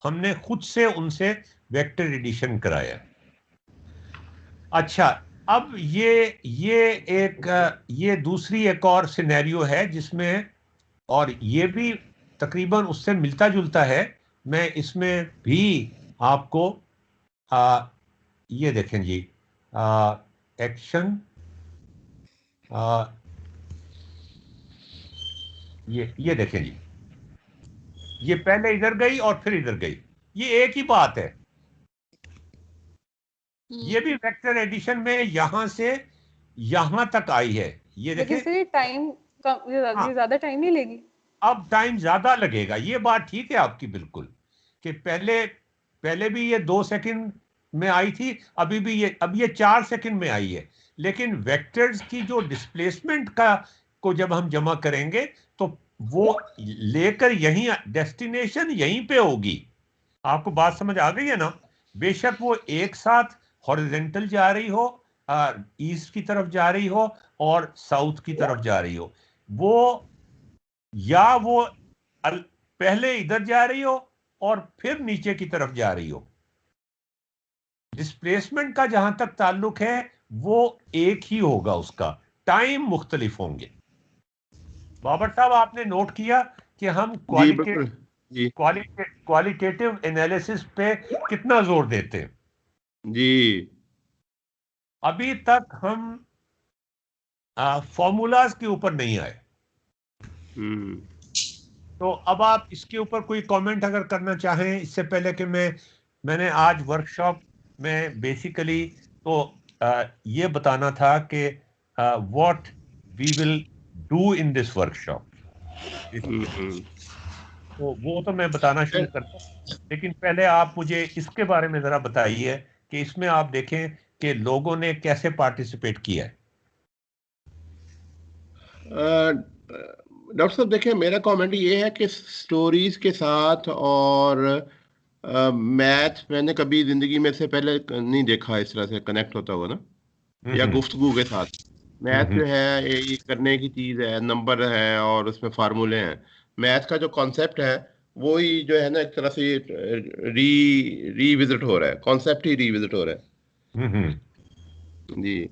हमने खुद से उनसे वेक्टर एडिशन कराया। अच्छा, अब ये दूसरी एक और सिनेरियो है जिसमें, और ये भी तकरीबन उससे मिलता जुलता है। मैं इसमें भी आपको ये देखें जी, एक्शन, ये देखें जी, ये पहले इधर गई और फिर इधर गई, ये एक ही बात है। ये भी वेक्टर एडिशन में यहां से यहां तक आई है, ये देखें। लेकिन सर ये टाइम कम, हाँ, ये ज्यादा टाइम नहीं लेगी? अब टाइम ज्यादा लगेगा, ये बात ठीक है आपकी बिल्कुल, कि पहले पहले भी ये 2 सेकंड में आई थी, अभी भी ये, अब ये 4 सेकंड में आई है। लेकिन वेक्टर्स की जो डिस्प्लेसमेंट का को जब हम जमा करेंगे तो वो लेकर यहीं, डेस्टिनेशन यहीं पे होगी। आपको बात समझ आ गई है ना? बेशक वो एक साथ हॉरिजेंटल जा रही हो, ईस्ट की तरफ जा रही हो और साउथ की तरफ जा रही हो, वो या वो पहले इधर जा रही हो और फिर नीचे की तरफ जा रही हो, डिस्प्लेसमेंट का जहां तक ताल्लुक है वो एक ही होगा, उसका टाइम मुख्तलिफ होंगे। बाबर साहब, आपने नोट किया कि हम जी बिल्कुल जी क्वालिटेटिव एनालिसिस पे कितना जोर देते हैं। जी। अभी तक हम फॉर्मूलाज के ऊपर नहीं आए। तो अब आप इसके ऊपर कोई कमेंट अगर करना चाहें, इससे पहले कि मैंने आज वर्कशॉप में बेसिकली तो ये बताना था कि what we will do in this workshop, तो वो तो मैं बताना शुरू करता हूँ। लेकिन पहले आप मुझे इसके बारे में जरा बताइए कि इसमें आप देखें कि लोगों ने कैसे पार्टिसिपेट किया है। डॉक्टर साहब देखिए, मेरा कमेंट ये है कि स्टोरीज के साथ और मैथ मैंने कभी जिंदगी में से पहले नहीं देखा इस तरह से कनेक्ट होता हुआ ना, या गुफ्तगू के साथ। मैथ जो है ये करने की चीज है, नंबर है और उसमें फार्मूले हैं। मैथ का जो कॉन्सेप्ट है वो ही जो है ना, एक तरह से रीविजिट हो रहा है, कॉन्सेप्ट ही रीविजिट हो रहा है। जी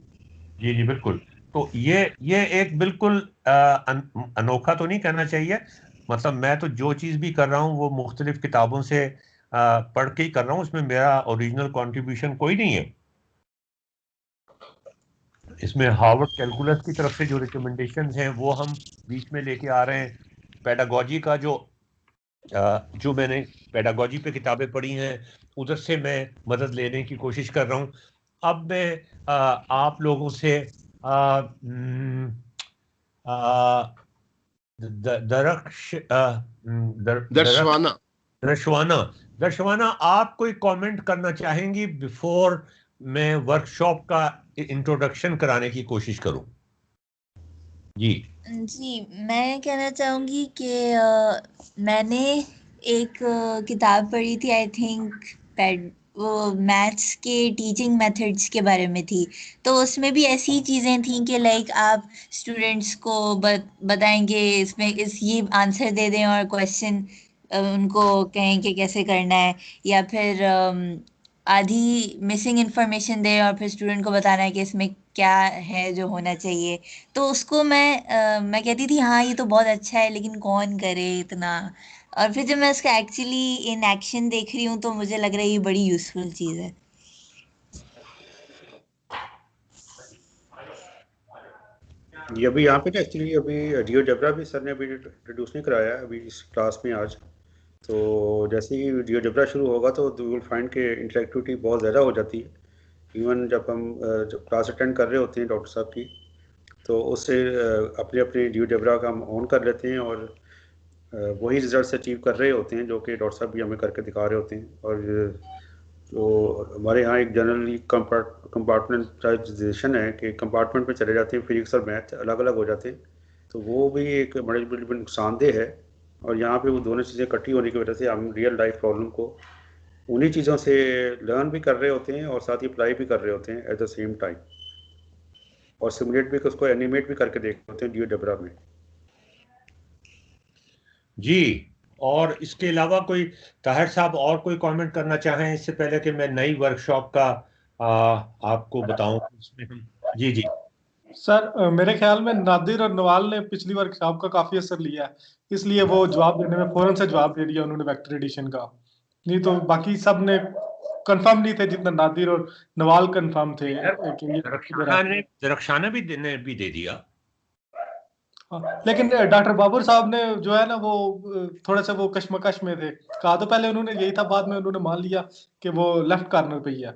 जी जी बिल्कुल। तो ये एक बिल्कुल अनोखा तो नहीं कहना चाहिए, मतलब मैं तो जो चीज़ भी कर रहा हूँ वो मुख्तलिफ किताबों से पढ़ के ही कर रहा हूँ, उसमें मेरा ओरिजिनल कंट्रीब्यूशन कोई नहीं है। इसमें हार्वर्ड कैलकुलस की तरफ से जो रिकमेंडेशंस हैं वो हम बीच में लेके आ रहे हैं। पेडागोजी का जो मैंने पेडागोजी पे किताबें पढ़ी हैं उधर से मैं मदद लेने की कोशिश कर रहा हूँ। अब मैं आप लोगों से दर्शवाना। दर्शवाना, दर्शवाना, आप कोई कमेंट करना चाहेंगी बिफोर मैं वर्कशॉप का इंट्रोडक्शन कराने की कोशिश करूं? जी जी, मैं कहना चाहूँगी कि मैंने एक किताब पढ़ी थी, आई थिंक वो मैथ्स के टीचिंग मेथड्स के बारे में थी। तो उसमें भी ऐसी चीज़ें थी कि लाइक आप स्टूडेंट्स को बताएंगे, इसमें ये आंसर दे दें और क्वेश्चन उनको कहें कि कैसे करना है, या फिर आधी मिसिंग इन्फॉर्मेशन दें और फिर स्टूडेंट को बताना है कि इसमें क्या है जो होना चाहिए। तो उसको मैं कहती थी हाँ ये तो बहुत अच्छा है, लेकिन कौन करे इतना। और फिर जब मैं उसका एक्चुअली इन एक्शन देख रही हूँ तो मुझे लग रहा है ये बड़ी यूज़फुल चीज़ है। जी, अभी यहाँ पे ना एक्चुअली अभी जियोजेब्रा भी सर ने अभी इंट्रोड्यूस नहीं कराया है अभी इस क्लास में आज। तो जैसे ही जियोजेब्रा शुरू होगा तो यू विल फाइंड के इंटरेक्टिविटी बहुत ज़्यादा हो जाती है। इवन जब हम जब क्लास अटेंड कर रहे होते हैं डॉक्टर साहब की, तो उससे अपने अपने जियोजेब्रा का हम ऑन कर लेते हैं और वही रिजल्ट अचीव कर रहे होते हैं जो कि डॉक्टर साहब भी हमें करके दिखा रहे होते हैं। और तो हमारे यहाँ एक जनरली कंपार्टमेंटाइजेशन है कि कंपार्टमेंट में चले जाते हैं, फिजिक्स और मैथ अलग अलग हो जाते हैं, तो वो भी एक बड़े बड़े नुकसानदेह है। और यहाँ पे वो दोनों चीज़ें इकट्ठी होने की वजह से हम रियल लाइफ प्रॉब्लम को उन्हीं चीज़ों से लर्न भी कर रहे होते हैं और साथ ही अप्लाई भी कर रहे होते हैं एट द सेम टाइम, और सिमुलेट भी उसको एनिमेट भी करके देख रहे होते हैं जियोजेब्रा में। जी, और इसके अलावा कोई ताहिर साहब और कोई कमेंट करना चाहें इससे पहले कि मैं नई वर्कशॉप का आपको बताऊं इसमें हम। जी जी सर मेरे ख्याल में नादिर और नवाल ने पिछली वर्कशॉप का काफी असर लिया है, इसलिए वो जवाब देने में फौरन से जवाब दे दिया उन्होंने वेक्टर एडिशन का। नहीं तो बाकी सब ने कंफर्म नहीं थे जितना नादिर और नवाल कंफर्म थे कि ये रक्षाना भी दे दिया। हाँ, लेकिन डॉक्टर बाबर साहब ने जो है ना वो थोड़ा सा वो कश्मकश में थे। कहा तो पहले उन्होंने यही था, बाद में उन्होंने मान लिया कि वो लेफ्ट कॉर्नर पे ही है।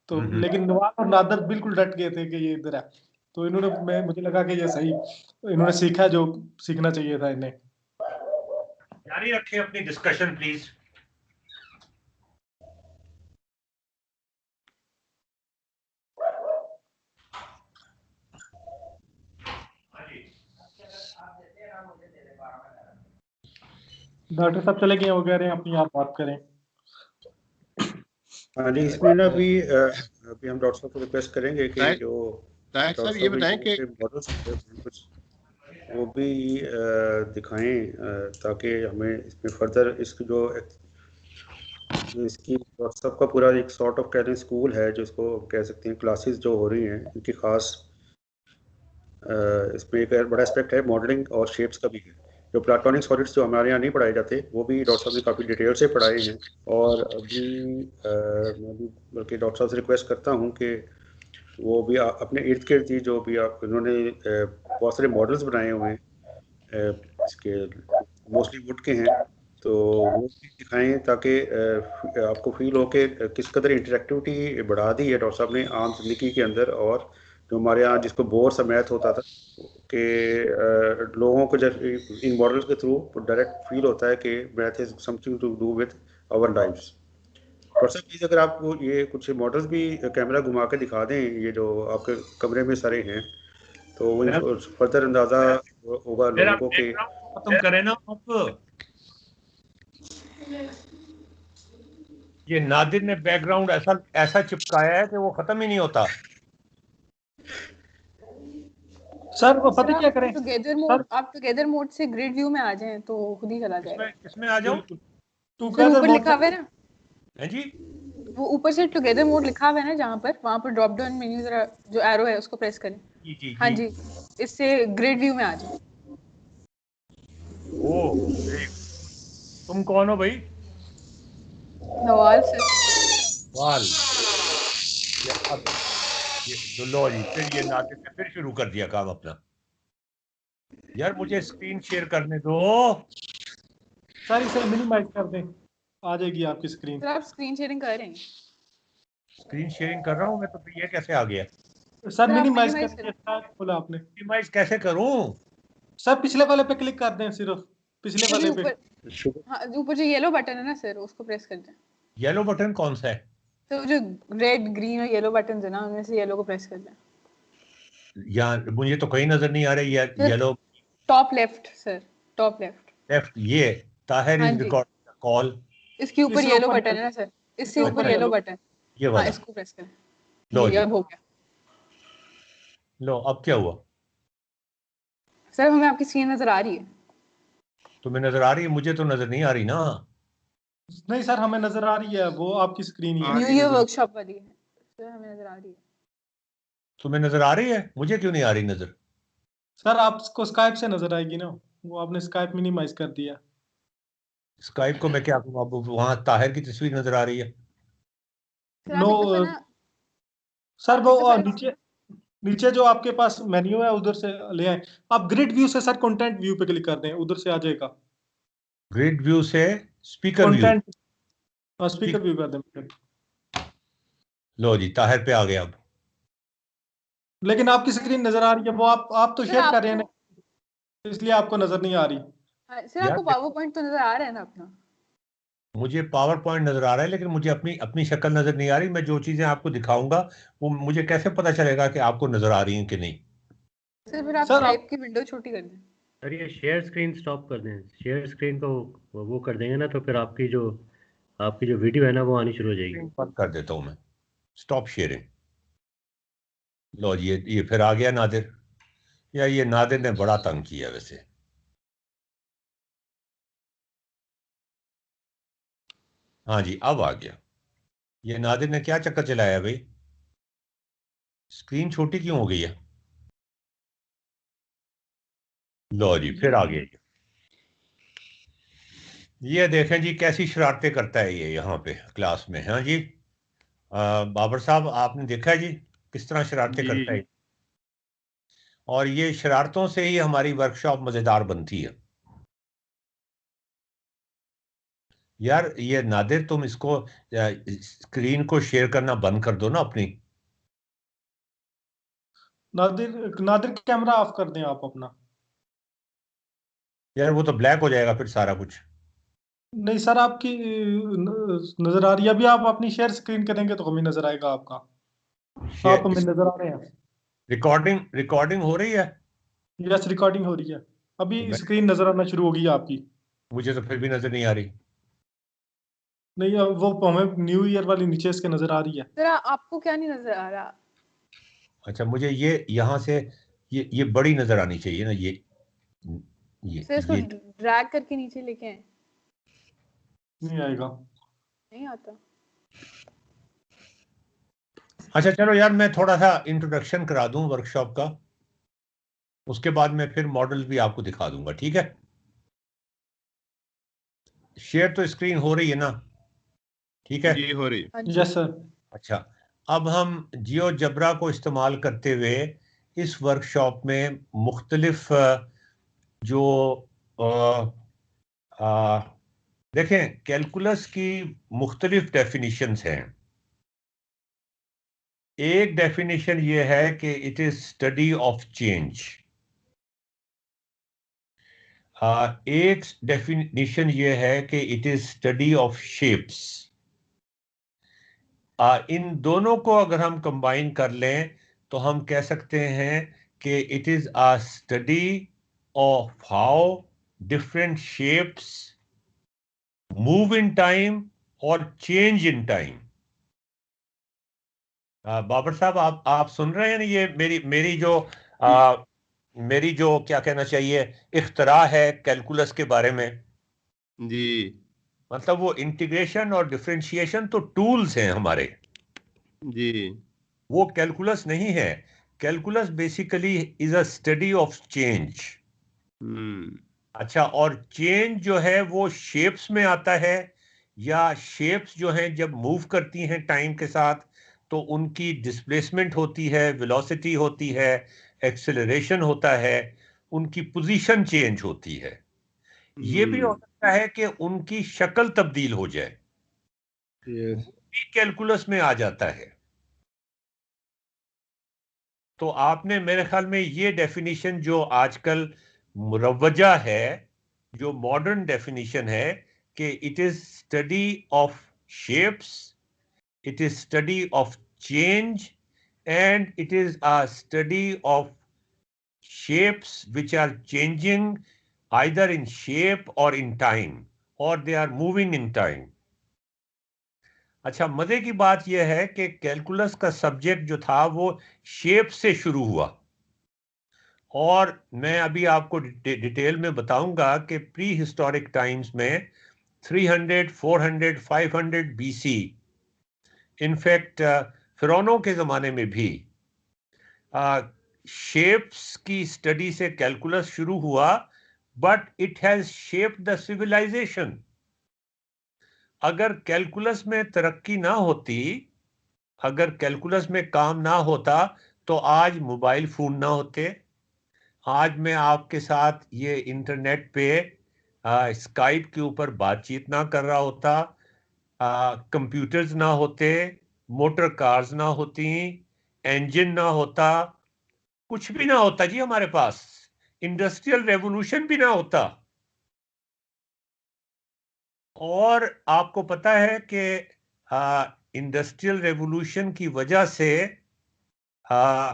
तो लेकिन नवाज और नादर बिल्कुल डट गए थे कि ये इधर है। तो इन्होंने मुझे लगा कि ये सही इन्होंने सीखा जो सीखना चाहिए था इन्हें। जारी रखें अपनी डिस्कशन प्लीज। डॉक्टर साहब चले गए वो कह रहे हैं अपनी आप बात करें। हाँ जी, इसमें ना अभी हम डॉक्टर साहब को रिक्वेस्ट करेंगे कि जो ताहिर साहब ये बताएं कि मॉडल्स कुछ वो भी दिखाएं ताकि हमें इसमें फर्दर इसकी जो इसकी डॉक्टर साहब का पूरा एक सॉर्ट ऑफ कह स्कूल है जो इसको कह सकते हैं क्लासेस जो हो रही हैं इनकी खास इसमें एक बड़ा एस्पेक्ट है मॉडलिंग और शेप्स का भी है। जो प्लाटोनिक सॉलिड्स जो हमारे यहाँ नहीं पढ़ाए जाते वो भी डॉक्टर साहब ने काफ़ी डिटेल से पढ़ाए हैं। और अभी मैं भी बल्कि डॉक्टर साहब से रिक्वेस्ट करता हूँ कि वो भी अपने इर्द गिर्द ही जो भी आप उन्होंने बहुत सारे मॉडल्स बनाए हुए हैं इसके मोस्टली वुड के हैं, तो वो भी दिखाएं ताकि आपको फील हो कि किस कदर इंटरेक्टिविटी बढ़ा दी है डॉक्टर साहब ने आम जिंदगी के अंदर। और जो हमारे यहाँ जिसको बोर सा मैथ होता था कि लोगों को जब इन मॉडल्स के थ्रू डायरेक्ट फील होता है कि math is something to do with our lives. और सर प्लीज़ अगर आपको ये कुछ मॉडल्स भी कैमरा घुमा के दिखा दें, ये जो आपके कमरे में सारे हैं, तो वो फर्दर अंदाजा होगा लोगों को कि खत्म करें ना आप। ये नादिर ने बैकग्राउंड ऐसा चिपकाया है कि वो खत्म ही नहीं होता। सर वो पता क्या करें, आप टुगेदर मोड से ग्रिड व्यू में आ जाएं तो खुद ही चला जाएगा। इसमें आ जाओ। ऊपर लिखा हुआ है ना है जी, वो ऊपर से टुगेदर मोड लिखा हुआ है ना जहाँ पर, वहाँ पर ड्रॉप डाउन मेन्यू जरा जो एरो है उसको प्रेस करें। जी हाँ जी, इससे ग्रिड व्यू में आ जाए। ओ तुम कौन हो भाई? नवाल सर। नवाल। ये लो जी, फिर ये नादिर ने फिर शुरू कर दिया काम अपना। यार मुझे स्क्रीन शेयर करने दो। सारी से मिनिमाइज कर दें, आ जाएगी आपकी स्क्रीन। सर आप स्क्रीन शेयरिंग कर रहे हैं? स्क्रीन शेयरिंग कर रहा हूँ मैं, तो फिर ये कैसे आ गया? सर मिनिमाइज बोला आपने। मिनिमाइज कैसे करूँ? सर पिछले वाले पे क्लिक कर दें, सिर्फ पिछले वाले पे। हाँ ऊपर जो येलो बटन है ना सर, उसको प्रेस कर दें। येलो बटन कौन सा है? तो जो रेड ग्रीन और येलो बटन है ना, उनमें से येलो को प्रेस कर दें। यार मुझे तो कहीं नजर नहीं आ रही है yellow. Top left sir, top left ये ताहिर इज रिकॉर्डिंग कॉल। इसके ऊपर येलो बटन है ना सर, इससे ऊपर येलो बटन, ये वाला। इसको प्रेस करें। लो ये अब हो गया। लो अब क्या हुआ? सर हमें आपकी स्क्रीन नजर आ रही है। तुम्हें नजर आ रही है? मुझे तो नजर नहीं आ रही ना। नहीं सर हमें नजर आ रही है, वो आपकी स्क्रीन ही है। न्यू ईयर वर्कशॉप वाली है सर, हमें नजर आ रही है। तुम्हें नजर आ रही है? मुझे क्यों नहीं आ रही नजर? सर आपको स्काइप से नजर आएगी ना, वो आपने स्काइप मिनिमाइज कर दिया। स्काइप को मैं क्या करूं? अब वहां ताहिर की तस्वीर नजर आ रही है। नो सर वो नीचे जो आपके पास मेन्यू है उधर से ले आए आप। ग्रिड व्यू से सर कंटेंट व्यू पे क्लिक कर दें, उधर से आ जाएगा। ग्रिड व्यू से स्पीकर व्यू, स्पीकर व्यू कर दें। लो जी ताहिर पे आ गया अब। लेकिन आपकी स्क्रीन नजर आ रही है, वो आप तो शेयर कर रहे हैं, इसलिए आपको नजर नहीं आ रही। सर आपको पावर पॉइंट तो नजर आ रहा है ना अपना? मुझे पावर पॉइंट नजर आ रहा है, लेकिन मुझे अपनी शक्ल नजर नहीं आ रही। मैं जो चीजें आपको दिखाऊंगा वो मुझे कैसे पता चलेगा कि आपको नजर आ रही है कि नहीं? सर फिर आप स्काइप की विंडो छोटी कर दें। सर ये शेयर स्क्रीन स्टॉप कर दें। शेयर स्क्रीन को वो कर देंगे ना, तो फिर आपकी जो वीडियो है ना वो आनी शुरू हो जाएगी। बंद कर देता हूं मैं, स्टॉप शेयरिंग। लो ये फिर आ गया नादिर। या ये नादिर ने बड़ा तंग किया वैसे। हाँ जी, अब आ गया। ये नादिर ने क्या चक्कर चलाया भाई, स्क्रीन छोटी क्यों हो गई है? लो जी, फिर आ गया। ये देखें जी कैसी शरारतें करता है ये यहाँ पे क्लास में। हाँ जी, बाबर साहब आपने देखा है जी किस तरह शरारतें करता जी है, और ये शरारतों से ही हमारी वर्कशॉप मजेदार बनती है। यार ये नादिर, तुम इसको स्क्रीन को शेयर करना बंद कर दो ना अपनी। नादिर नादिर कैमरा ऑफ कर दें आप अपना। यार वो तो ब्लैक हो जाएगा फिर सारा कुछ। नहीं सर, आपकी नजर आ रही है। अभी आप अपनी शेयर स्क्रीन करेंगे तो हमें नजर आएगा आपका। आप हमें नजर आ रहे हैं। रिकॉर्डिंग रिकॉर्डिंग हो रही है? यस, रिकॉर्डिंग हो रही है। अभी तो स्क्रीन नजर आना शुरू होगी आपकी। मुझे तो फिर भी नजर नहीं आ रही। नहीं, वो हमें न्यू ईयर वाली नीचे इसके नजर आ रही है। जरा आपको क्या नहीं नजर आ रहा? अच्छा, मुझे ये यहाँ से ये बड़ी नजर आनी चाहिए ना, फिर इसको ये ड्रैग करके नीचे लेके आए। नहीं आएगा। नहीं आता। अच्छा चलो यार, मैं थोड़ा सा इंट्रोडक्शन करा दूं वर्कशॉप का, उसके बाद मैं फिर मॉडल भी आपको दिखा दूंगा, ठीक है? शेयर तो स्क्रीन हो रही है ना? ठीक है जी हो रही। हाँ जी। Yes sir. अच्छा, अब हम जियोजेब्रा को इस्तेमाल करते हुए इस वर्कशॉप में मुख्तलिफ जो अ, अ, देखें, कैलकुलस की मुख्तलिफ डेफिनेशंस हैं। एक डेफिनेशन ये है कि it is study of change. एक डेफिनेशन ये है कि it is study of shapes. इन दोनों को अगर हम कंबाइन कर लें तो हम कह सकते हैं कि it is a study of how different shapes move in time और चेंज इन टाइम। बाबर साहब, आप सुन रहे हैं ना? ये मेरी जो क्या कहना चाहिए इख्तरा है कैलकुलस के बारे में। जी मतलब वो इंटीग्रेशन और डिफरेंशिएशन तो टूल्स हैं हमारे, जी वो कैलकुलस नहीं है। Calculus basically is a study of change. Hmm अच्छा, और चेंज जो है वो शेप्स में आता है, या शेप्स जो हैं जब मूव करती हैं टाइम के साथ तो उनकी डिस्प्लेसमेंट होती है, वेलोसिटी होती है, एक्सेलरेशन होता है, उनकी पोजीशन चेंज होती है। ये भी हो हम्म सकता है कि उनकी शक्ल तब्दील हो जाए, यस वो भी कैलकुलस में आ जाता है। तो आपने मेरे ख्याल में ये डेफिनेशन जो आजकल मुरव्वजा है, जो मॉडर्न डेफिनेशन है, कि it is study of shapes, it is study of change, and it is a study of shapes which are changing either in shape or in time, or they are moving in time. अच्छा, मजे की बात यह है कि calculus का subject जो था वो शेप से शुरू हुआ, और मैं अभी आपको डिटेल में बताऊंगा कि प्री हिस्टोरिक टाइम्स में 300, 400, 500 बीसी, इनफैक्ट फिरौनों के ज़माने में भी शेप्स की स्टडी से कैलकुलस शुरू हुआ, but it has shaped the civilisation. अगर कैलकुलस में तरक्की ना होती, अगर कैलकुलस में काम ना होता, तो आज मोबाइल फोन ना होते, आज मैं आपके साथ ये इंटरनेट पे स्काइप के ऊपर बातचीत ना कर रहा होता, कंप्यूटर्स ना होते, मोटर कार्स ना होती, इंजन ना होता, कुछ भी ना होता जी हमारे पास, इंडस्ट्रियल रेवोल्यूशन भी ना होता। और आपको पता है कि इंडस्ट्रियल रेवोल्यूशन की वजह से आ,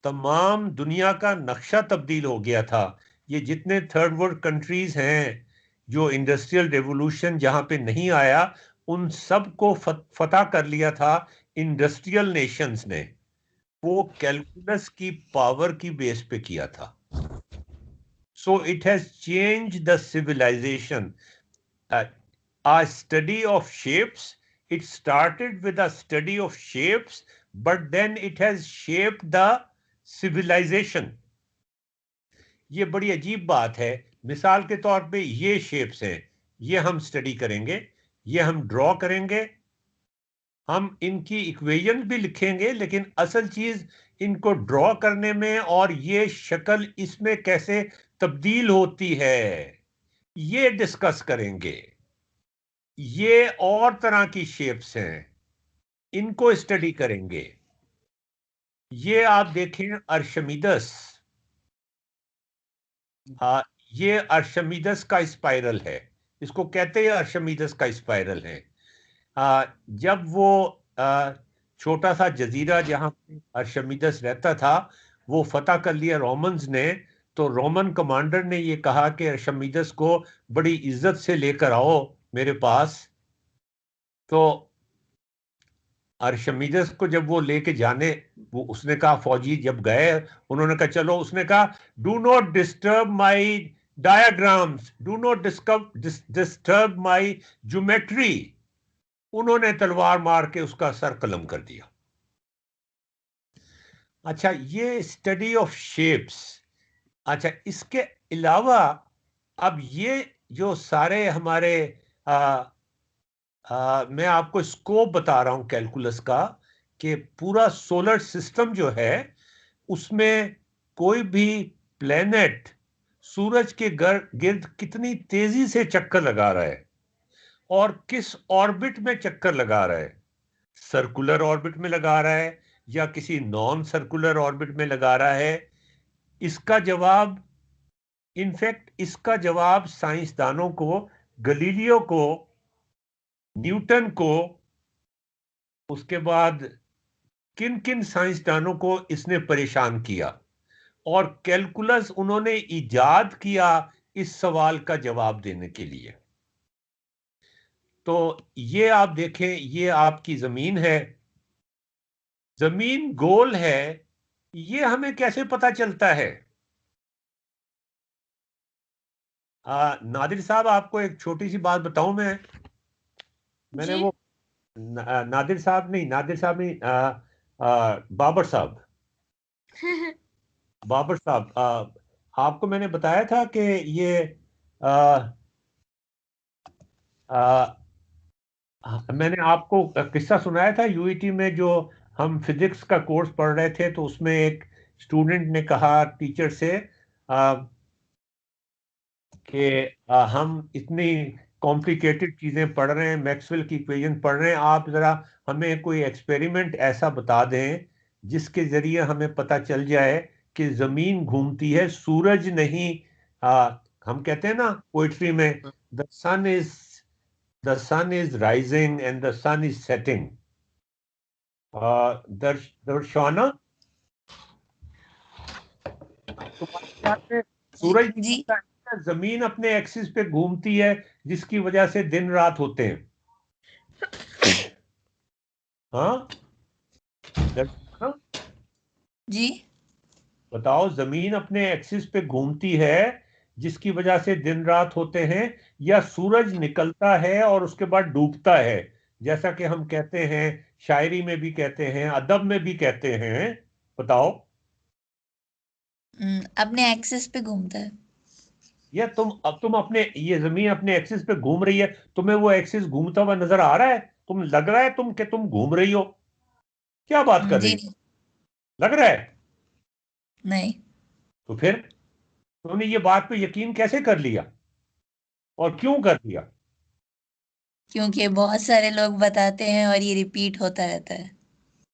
तमाम दुनिया का नक्शा तब्दील हो गया था। ये जितने थर्ड वर्ल्ड कंट्रीज हैं, जो इंडस्ट्रियल रेवोल्यूशन जहां पे नहीं आया, उन सब को फतह कर लिया था इंडस्ट्रियल नेशंस ने। वो कैलकुलस की पावर की बेस पे किया था। So it has change the civilisation. a study of shapes. It started with a study of shapes, but then it has shaped the civilization. ये बड़ी अजीब बात है. मिसाल के तौर पे ये शेप्स हैं, ये हम स्टडी करेंगे, ये हम ड्रॉ करेंगे, हम इनकी इक्वेशन भी लिखेंगे, लेकिन असल चीज इनको ड्रॉ करने में और ये शक्ल इसमें कैसे तब्दील होती है ये डिस्कस करेंगे. ये और तरह की शेप्स हैं, इनको स्टडी करेंगे. ये आप देखें अर्शमीदस, ये अर्शमीदस का स्पाइरल है, इसको कहते हैं अर्शमीदस का स्पाइरल है. जब वो छोटा सा जजीरा जहां अर्शमीदस रहता था वो फतह कर लिया रोमन्स ने, तो रोमन कमांडर ने ये कहा कि अर्शमीदस को बड़ी इज्जत से लेकर आओ मेरे पास. तो अर्शमीदस को जब वो लेके जाने, वो उसने कहा, फौजी जब गए उन्होंने कहा चलो, उसने कहा do not disturb my diagrams, do not disturb my geometry. उन्होंने तलवार मार के उसका सर कलम कर दिया. अच्छा, ये स्टडी ऑफ शेप्स. अच्छा, इसके अलावा अब ये जो सारे हमारे मैं आपको स्कोप बता रहा हूं कैलकुलस का, कि पूरा सोलर सिस्टम जो है उसमें कोई भी प्लेनेट सूरज के गिर्द कितनी तेजी से चक्कर लगा रहा है और किस ऑर्बिट में चक्कर लगा रहा है. सर्कुलर ऑर्बिट में लगा रहा है या किसी नॉन सर्कुलर ऑर्बिट में लगा रहा है. इसका जवाब, इनफैक्ट इसका जवाब साइंसदानों को, गलीलियो को, न्यूटन को, उसके बाद किन किन साइंसदानों को इसने परेशान किया, और कैलकुलस उन्होंने इजाद किया इस सवाल का जवाब देने के लिए. तो ये आप देखें, ये आपकी जमीन है, जमीन गोल है, ये हमें कैसे पता चलता है? नादिर साहब, आपको एक छोटी सी बात बताऊं मैंने वो नादिर साहब नहीं, बाबर साहब बाबर साहब, आपको मैंने बताया था कि ये मैंने आपको किस्सा सुनाया था यूईटी में, जो हम फिजिक्स का कोर्स पढ़ रहे थे, तो उसमें एक स्टूडेंट ने कहा टीचर से कि हम इतनी कॉम्प्लिकेटेड चीजें पढ़ रहे हैं, मैक्सवेल की इक्वेशन पढ़ रहे हैं, आप जरा हमें कोई एक्सपेरिमेंट ऐसा बता दें जिसके जरिए हमें पता चल जाए कि जमीन घूमती है, सूरज नहीं. हम कहते हैं ना पोइट्री में, the sun is rising and the sun is setting. दर्शाना, सूरज जी जमीन अपने एक्सिस पे घूमती है जिसकी वजह से दिन रात होते हैं. हाँ जी बताओ, जमीन अपने एक्सिस पे घूमती है जिसकी वजह से दिन रात होते हैं, या सूरज निकलता है और उसके बाद डूबता है, जैसा कि हम कहते हैं, शायरी में भी कहते हैं, अदब में भी कहते हैं? बताओ. अपने एक्सिस पे घूमता है. या तुम अपने, ये जमीन अपने एक्सिस पे घूम रही है, तुम्हें वो एक्सिस घूमता हुआ नजर आ रहा है? तुम लग रहा है कि तुम घूम रही हो? क्या बात कर रही हो? लग रहा है? नहीं. तो फिर तुमने ये बात पे यकीन कैसे कर लिया, और क्यों कर लिया? क्योंकि बहुत सारे लोग बताते हैं और ये रिपीट होता रहता है.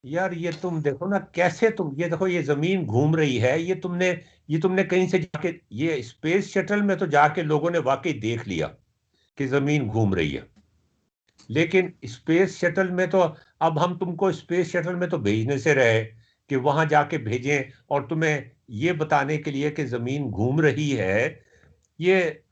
यार ये तुम देखो ना कैसे, तुम ये देखो, ये जमीन घूम रही है, ये तुमने कहीं से जाके, ये स्पेस शटल में तो जाके लोगों ने वाकई देख लिया कि जमीन घूम रही है, लेकिन स्पेस शटल में तो, अब हम तुमको स्पेस शटल में तो भेजने से रहे कि वहां जाके भेजें और तुम्हें ये बताने के लिए कि जमीन घूम रही है. ये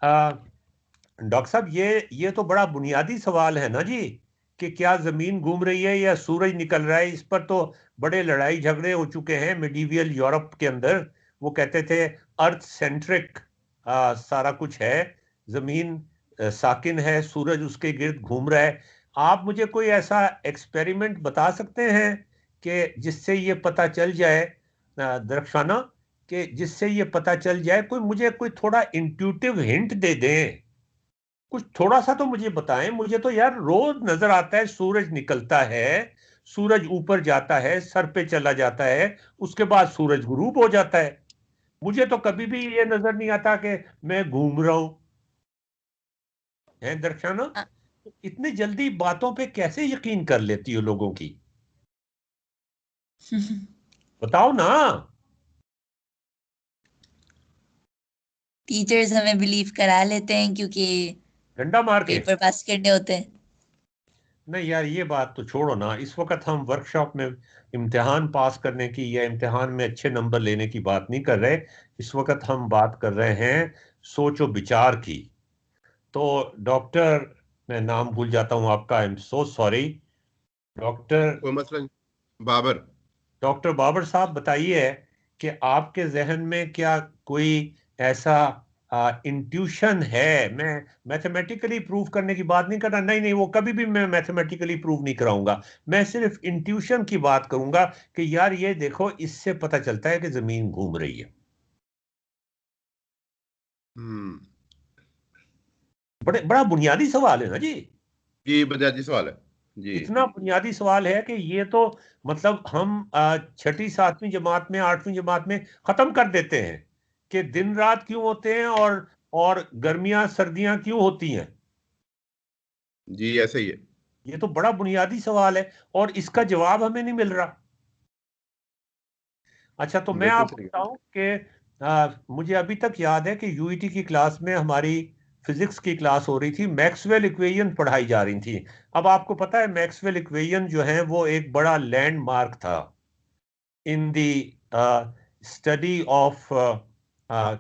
डॉक्टर साहब, ये तो बड़ा बुनियादी सवाल है ना जी, कि क्या जमीन घूम रही है या सूरज निकल रहा है. इस पर तो बड़े लड़ाई झगड़े हो चुके हैं मिडीवियल यूरोप के अंदर. वो कहते थे अर्थ सेंट्रिक सारा कुछ है, जमीन साकिन है, सूरज उसके गिर्द घूम रहा है। आप मुझे कोई ऐसा एक्सपेरिमेंट बता सकते हैं कि जिससे ये पता चल जाए दरख्शाना, कि जिससे ये पता चल जाए, कोई मुझे कोई थोड़ा इंट्यूटिव हिंट दे दें, कुछ थोड़ा सा तो मुझे बताएं। मुझे तो यार रोज नजर आता है सूरज निकलता है, सूरज ऊपर जाता है, सर पे चला जाता है, उसके बाद सूरज गुरूब हो जाता है। मुझे तो कभी भी ये नजर नहीं आता कि मैं घूम रहा हूं। है दर्शना, इतनी जल्दी बातों पे कैसे यकीन कर लेती हो लोगों की? बताओ ना। टीचर्स हमें बिलीव करा लेते हैं क्योंकि डंडा मार के। पेपर पास करने होते हैं। नहीं यार, ये बात तो छोड़ो ना। इस वक्त हम वर्कशॉप में इम्तिहान पास करने की या इम्तिहान में अच्छे नंबर लेने की बात नहीं कर रहे। इस वक्त हम बात कर रहे हैं सोचो विचार की। तो डॉक्टर, मैं नाम भूल जाता हूं आपका, I am so sorry. Doctor कोई मसला नहीं। बाबर। डॉक्टर बाबर साहब, बताइए कि आपके जहन में क्या कोई ऐसा इंट्यूशन है? मैं मैथमेटिकली प्रूव करने की बात नहीं कर रहा, नहीं नहीं, वो कभी भी मैं मैथमेटिकली प्रूव नहीं कराऊंगा। मैं सिर्फ इंट्यूशन की बात करूंगा कि यार ये देखो, इससे पता चलता है कि जमीन घूम रही है। बड़ा बुनियादी सवाल है ना जी। जी बुनियादी सवाल है जी। इतना बुनियादी सवाल है कि ये तो मतलब हम छठी सातवीं जमात में, आठवीं जमात में खत्म कर देते हैं कि दिन रात क्यों होते हैं और गर्मियां सर्दियां क्यों होती हैं। जी ऐसे ही है। ये तो बड़ा बुनियादी सवाल है और इसका जवाब हमें नहीं मिल रहा। अच्छा, तो मैं बिल्कुल आपको सही। बताऊं कि मुझे अभी तक याद है कि यूईटी की क्लास में हमारी फिजिक्स की क्लास हो रही थी, मैक्सवेल इक्वेशन पढ़ाई जा रही थी। अब आपको पता है मैक्सवेल इक्वेशन जो है वो एक बड़ा लैंडमार्क था in the study of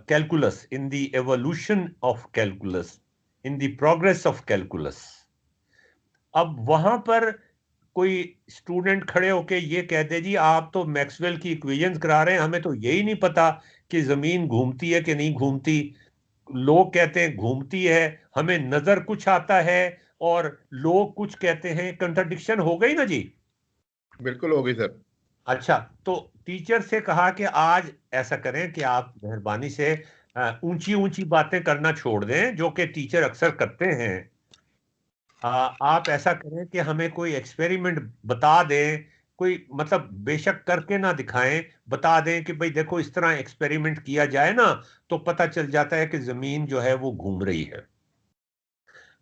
calculus, in the evolution of calculus, in the progress of calculus. अब वहां पर कोई स्टूडेंट खड़े होके ये कहते जी आप तो मैक्सवेल की इक्वेशंस करा रहे हैं, हमें तो यही नहीं पता कि जमीन घूमती है कि नहीं घूमती। लोग कहते हैं घूमती है, हमें नजर कुछ आता है और लोग कुछ कहते हैं। कंट्राडिक्शन हो गई ना जी। बिल्कुल हो गई सर। अच्छा, तो टीचर से कहा कि आज ऐसा करें कि आप मेहरबानी से ऊंची ऊंची बातें करना छोड़ दें जो कि टीचर अक्सर करते हैं। आप ऐसा करें कि हमें कोई एक्सपेरिमेंट बता दें, कोई मतलब बेशक करके ना दिखाएं, बता दें कि भाई देखो इस तरह एक्सपेरिमेंट किया जाए ना तो पता चल जाता है कि जमीन जो है वो घूम रही है।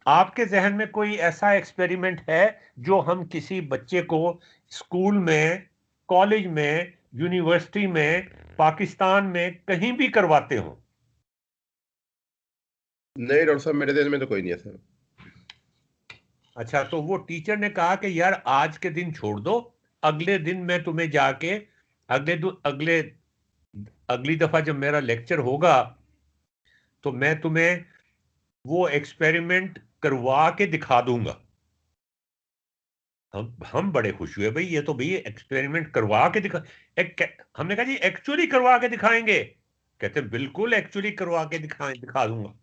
आपके जहन में कोई ऐसा एक्सपेरिमेंट है जो हम किसी बच्चे को स्कूल में, कॉलेज में, यूनिवर्सिटी में, पाकिस्तान में कहीं भी करवाते हो? नहीं डॉक्टर साहब, मेरे दिल में तो कोई नहीं है सर। अच्छा, तो वो टीचर ने कहा कि यार आज के दिन छोड़ दो, अगले दिन मैं तुम्हें जाके अगले अगली दफा जब मेरा लेक्चर होगा तो मैं तुम्हें वो एक्सपेरिमेंट करवा के दिखा दूंगा। हम बड़े खुश हुए, भाई ये तो भाई एक्सपेरिमेंट करवा के हमने कहा जी एक्चुअली करवा के दिखाएंगे? कहते बिल्कुल एक्चुअली करवा के दिखा दूंगा।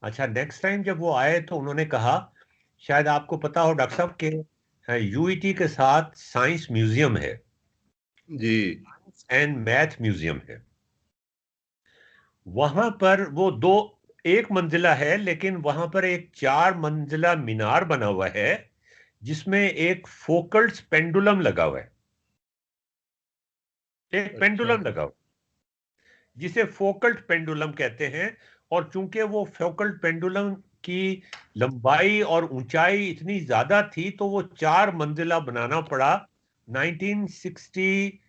अच्छा, नेक्स्ट टाइम जब वो आए तो उन्होंने कहा, शायद आपको पता हो डॉक्टर साहब के यूईटी के साथ साइंस म्यूजियम है जी। एंड मैथ म्यूजियम है। वहां पर वो दो एक मंजिला है, लेकिन वहां पर एक 4 मंजिला मीनार बना हुआ है जिसमें एक फोकल्ट पेंडुलम लगा हुआ है। एक पेंडुलम लगा हुआ जिसे फोकल्ट पेंडुलम कहते हैं। और चूंकि वो फोकल्ट पेंडुलम की लंबाई और ऊंचाई इतनी ज्यादा थी तो वो 4 मंजिला बनाना पड़ा। 1960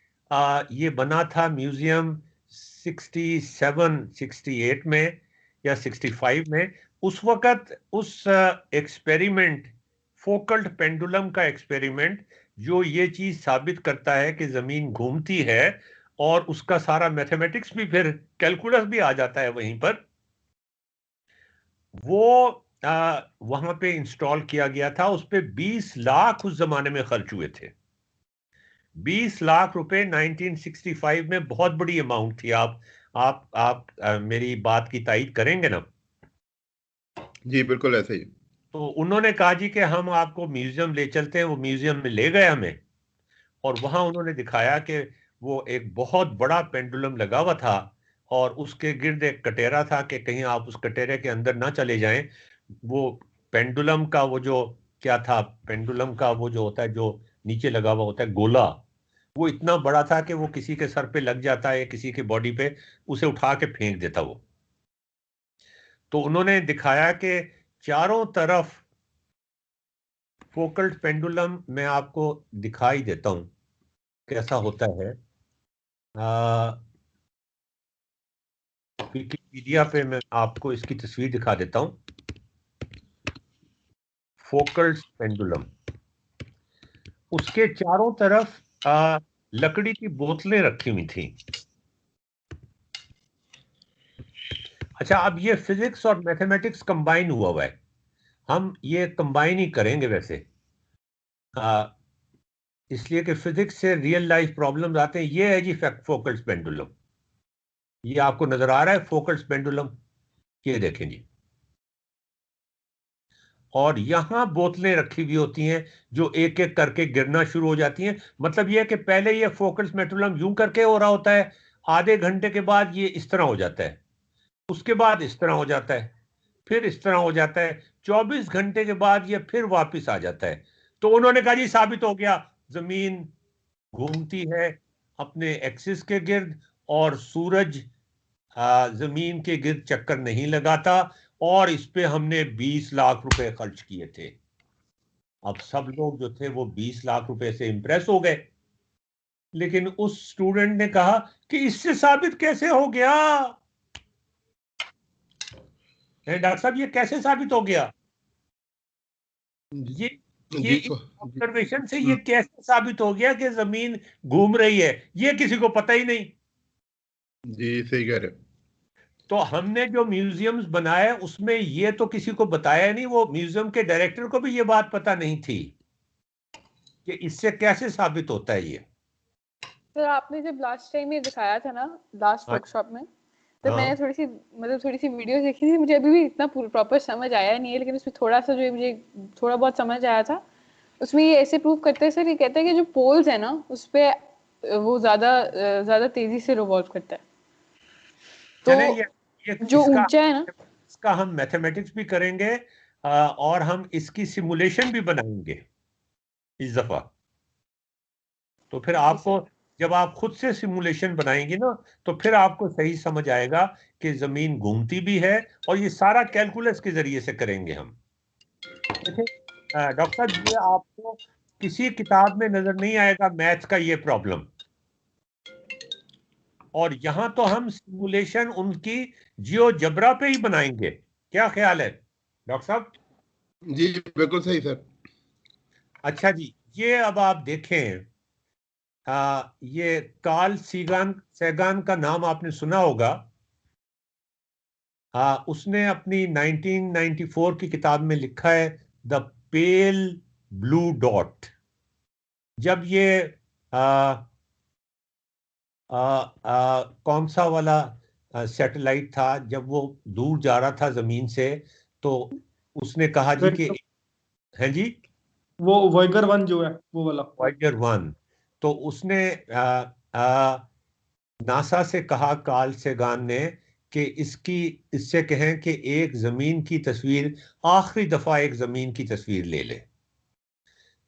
ये बना था म्यूजियम 67 68 में या 65 में। उस वक्त उस एक्सपेरिमेंट, फोकल्ट पेंडुलम का एक्सपेरिमेंट, जो ये चीज साबित करता है कि जमीन घूमती है और उसका सारा मैथमेटिक्स भी, फिर कैलकुलस भी आ जाता है वहीं पर, वो वहां पे इंस्टॉल किया गया था। उस पे 20 लाख उस जमाने में खर्च हुए थे। 20 लाख रुपए 1965 में बहुत बड़ी अमाउंट थी। आप मेरी बात की तायीद करेंगे ना? जी बिल्कुल ऐसे ही। तो उन्होंने कहा जी कि हम आपको म्यूजियम ले चलते हैं। वो म्यूजियम में ले गए हमें, और वहां उन्होंने दिखाया कि वो एक बहुत बड़ा पेंडुलम लगा हुआ था, और उसके गिर्द एक कटेरा था कि कहीं आप उस कटेरे के अंदर ना चले जाएं। वो पेंडुलम का वो जो क्या था, पेंडुलम का वो जो होता है जो नीचे लगा हुआ होता है गोला, वो इतना बड़ा था कि वो किसी के सर पे लग जाता है, किसी के बॉडी पे, उसे उठा के फेंक देता वो। तो उन्होंने दिखाया कि चारों तरफ फोकल्ड पेंडुलम, मैं आपको दिखाई देता हूं कैसा होता है। विकिपीडिया पे मैं आपको इसकी तस्वीर दिखा देता हूं। फोकल्ड पेंडुलम, उसके चारों तरफ लकड़ी की बोतलें रखी हुई थी। अच्छा, अब ये फिजिक्स और मैथमेटिक्स कंबाइन हुआ हुआ है। हम ये कंबाइन ही करेंगे वैसे, इसलिए कि फिजिक्स से रियल लाइफ प्रॉब्लम्स आते हैं। ये है जी फोकल्ड पेंडुलम, ये आपको नजर आ रहा है फोकल्ड पेंडुलम, ये देखें जी। और यहां बोतलें रखी हुई होती हैं जो एक एक करके गिरना शुरू हो जाती हैं। मतलब यह है कि पहले ये फोकल्ड पेंडुलम यूं करके हो रहा होता है, आधे घंटे के बाद ये इस तरह हो जाता है, उसके बाद इस तरह हो जाता है, फिर इस तरह हो जाता है, 24 घंटे के बाद ये फिर वापस आ जाता है। तो उन्होंने कहा जी साबित हो गया, जमीन घूमती है अपने एक्सिस के गिर्द, और सूरज जमीन के गिर्द चक्कर नहीं लगाता। और इस पे हमने 20 लाख रुपए खर्च किए थे। अब सब लोग जो थे वो 20 लाख रुपए से इंप्रेस हो गए, लेकिन उस स्टूडेंट ने कहा कि इससे साबित कैसे हो गया? डॉक्टर साहब ये कैसे साबित हो गया? ये जी ऑब्जर्वेशन से ये कैसे साबित हो गया कि जमीन घूम रही है? ये किसी को पता ही नहीं। जी सही कह रहे हैं। तो हमने जो म्यूजियम्स बनाए उसमें ये तो किसी को बताया नहीं, वो म्यूजियम के डायरेक्टर को भी ये बात पता नहीं थी कि इससे कैसे साबित होता है ये। सर आपने जब लास्ट टाइम ये दिखाया था ना, लास्ट वर्कशॉप में, तो मैंने थोड़ी सी वीडियो देखी थी। मुझे अभी भी इतना प्रॉपर समझ आया नहीं है, लेकिन उसमें थोड़ा सा जो मुझे थोड़ा बहुत समझ आया था, उसमें ये ऐसे प्रूव करते हैं सर, ये कहते हैं कि जो पोल्स है ना उस पे वो ज्यादा तेजी से रिवॉल्व करता है। तो ये जो ऊंचा है ना, इसका हम मैथमेटिक्स भी करेंगे, और हम इसकी सिमुलेशन भी बनाएंगे इस दफा। तो फिर आपको, जब आप खुद से सिमुलेशन बनाएंगे ना, तो फिर आपको सही समझ आएगा कि जमीन घूमती भी है, और ये सारा कैलकुलस के जरिए से करेंगे हम। देखिए डॉक्टर साहब, ये आपको किसी किताब में नजर नहीं आएगा मैथ्स का ये प्रॉब्लम, और यहां तो हम सिमुलेशन उनकी जियोजेब्रा पे ही बनाएंगे। क्या ख्याल है डॉक्टर साहब? जी बिल्कुल सही सर। अच्छा जी, ये अब आप देखें, ये कार्ल सैगान का नाम आपने सुना होगा। उसने अपनी 1994 की किताब में लिखा है द पेल ब्लू डॉट। जब ये कौन सा वाला सैटेलाइट था, जब वो दूर जा रहा था जमीन से, तो उसने कहा जी कि है जी वो वॉयगर 1 जो है वो वाला वॉयगर 1। तो उसने नासा से कहा, कार्ल सेगान ने, कि इससे कहें कि एक जमीन की तस्वीर, आखिरी दफा एक जमीन की तस्वीर ले ले।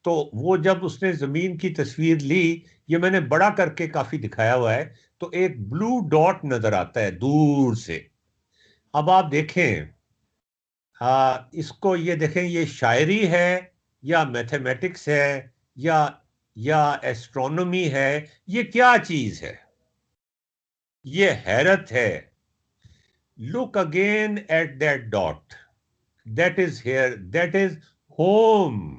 तो वो जब उसने जमीन की तस्वीर ली, ये मैंने बड़ा करके काफी दिखाया हुआ है, तो एक ब्लू डॉट नजर आता है दूर से। अब आप देखें, इसको ये देखें, ये शायरी है या मैथमेटिक्स है या एस्ट्रोनॉमी है, ये क्या चीज है? ये हैरत है। Look again at that dot, that is here, that is home.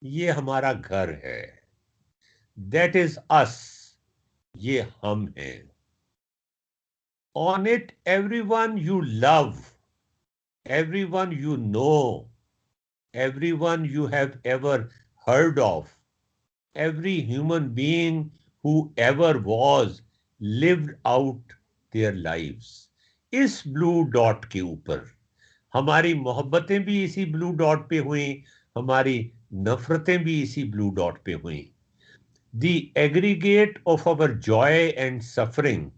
ये हमारा घर है। दैट इज अस, ये हम हैं। On it everyone you love, everyone you know, everyone you have ever heard of, every human being who ever was lived out their lives। इस blue dot के ऊपर हमारी मोहब्बतें भी इसी ब्लू डॉट पे हुई, हमारी नफरतें भी इसी ब्लू डॉट पे हुई. The aggregate of our joy and suffering,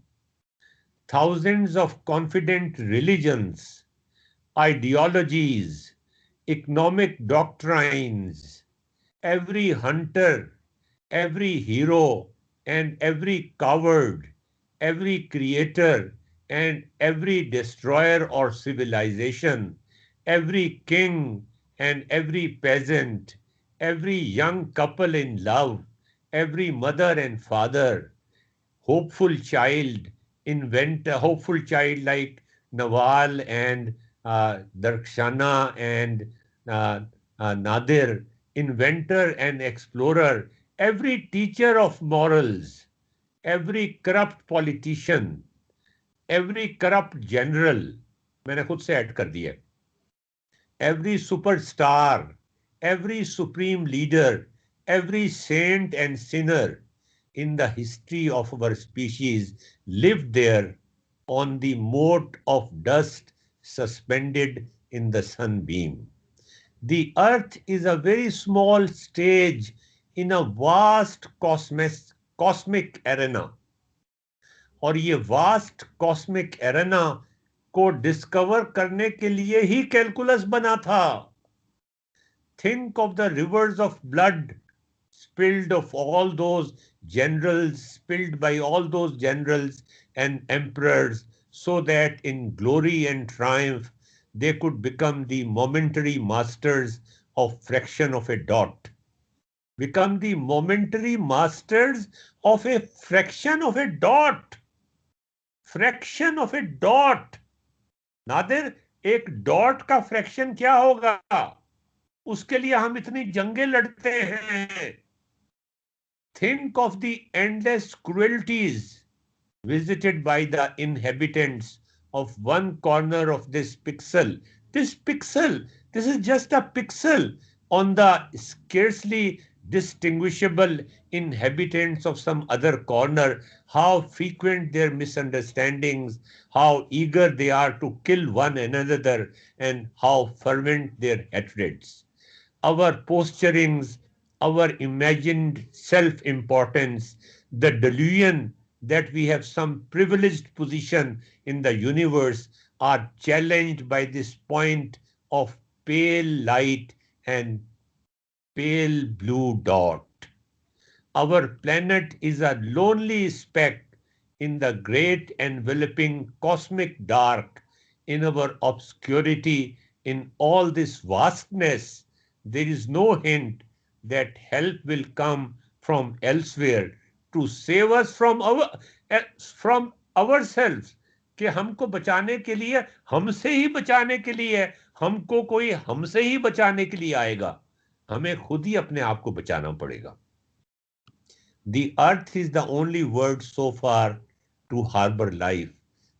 thousands of confident religions, ideologies, economic doctrines, every hunter, every hero, and every coward, every creator, and every destroyer or civilization, every king and every peasant, every young couple in love, every mother and father, hopeful child like Nawal and Darkshana and uh, Nadir, inventor and explorer, every teacher of morals, every corrupt politician, every corrupt general, मैंने खुद से add कर दिया, every superstar, every supreme leader, every saint and sinner in the history of our species lived there on the mote of dust suspended in the sunbeam. The earth is a very small stage in a vast cosmic arena. और ये vast cosmic arena को discover करने के लिए ही calculus बना था. Think of the rivers of blood spilled by all those generals and emperors, so that in glory and triumph they could become the momentary masters of fraction of a dot. Become the momentary masters of a fraction of a dot. Fraction of a dot. Nadir, एक dot का fraction क्या होगा? उसके लिए हम इतनी जंगें लड़ते हैं. Think of the endless cruelties visited by the inhabitants of one corner of this pixel. This is just a pixel on the scarcely distinguishable inhabitants of some other corner. How frequent their misunderstandings, how eager they are to kill one another, and how fervent their hatreds. Our posturings, our imagined self-importance, the delusion that we have some privileged position in the universe are challenged by this point of pale light and pale blue dot. Our planet is a lonely speck in the great enveloping cosmic dark. In our obscurity, in all this vastness, there is no hint that help will come from elsewhere to save us from ourselves. कि हमको बचाने के लिए, हमसे ही बचाने के लिए, हमको कोई हमसे ही बचाने के लिए आएगा. हमें खुद ही अपने आप को बचाना पड़ेगा. The earth is the only world so far to harbor life.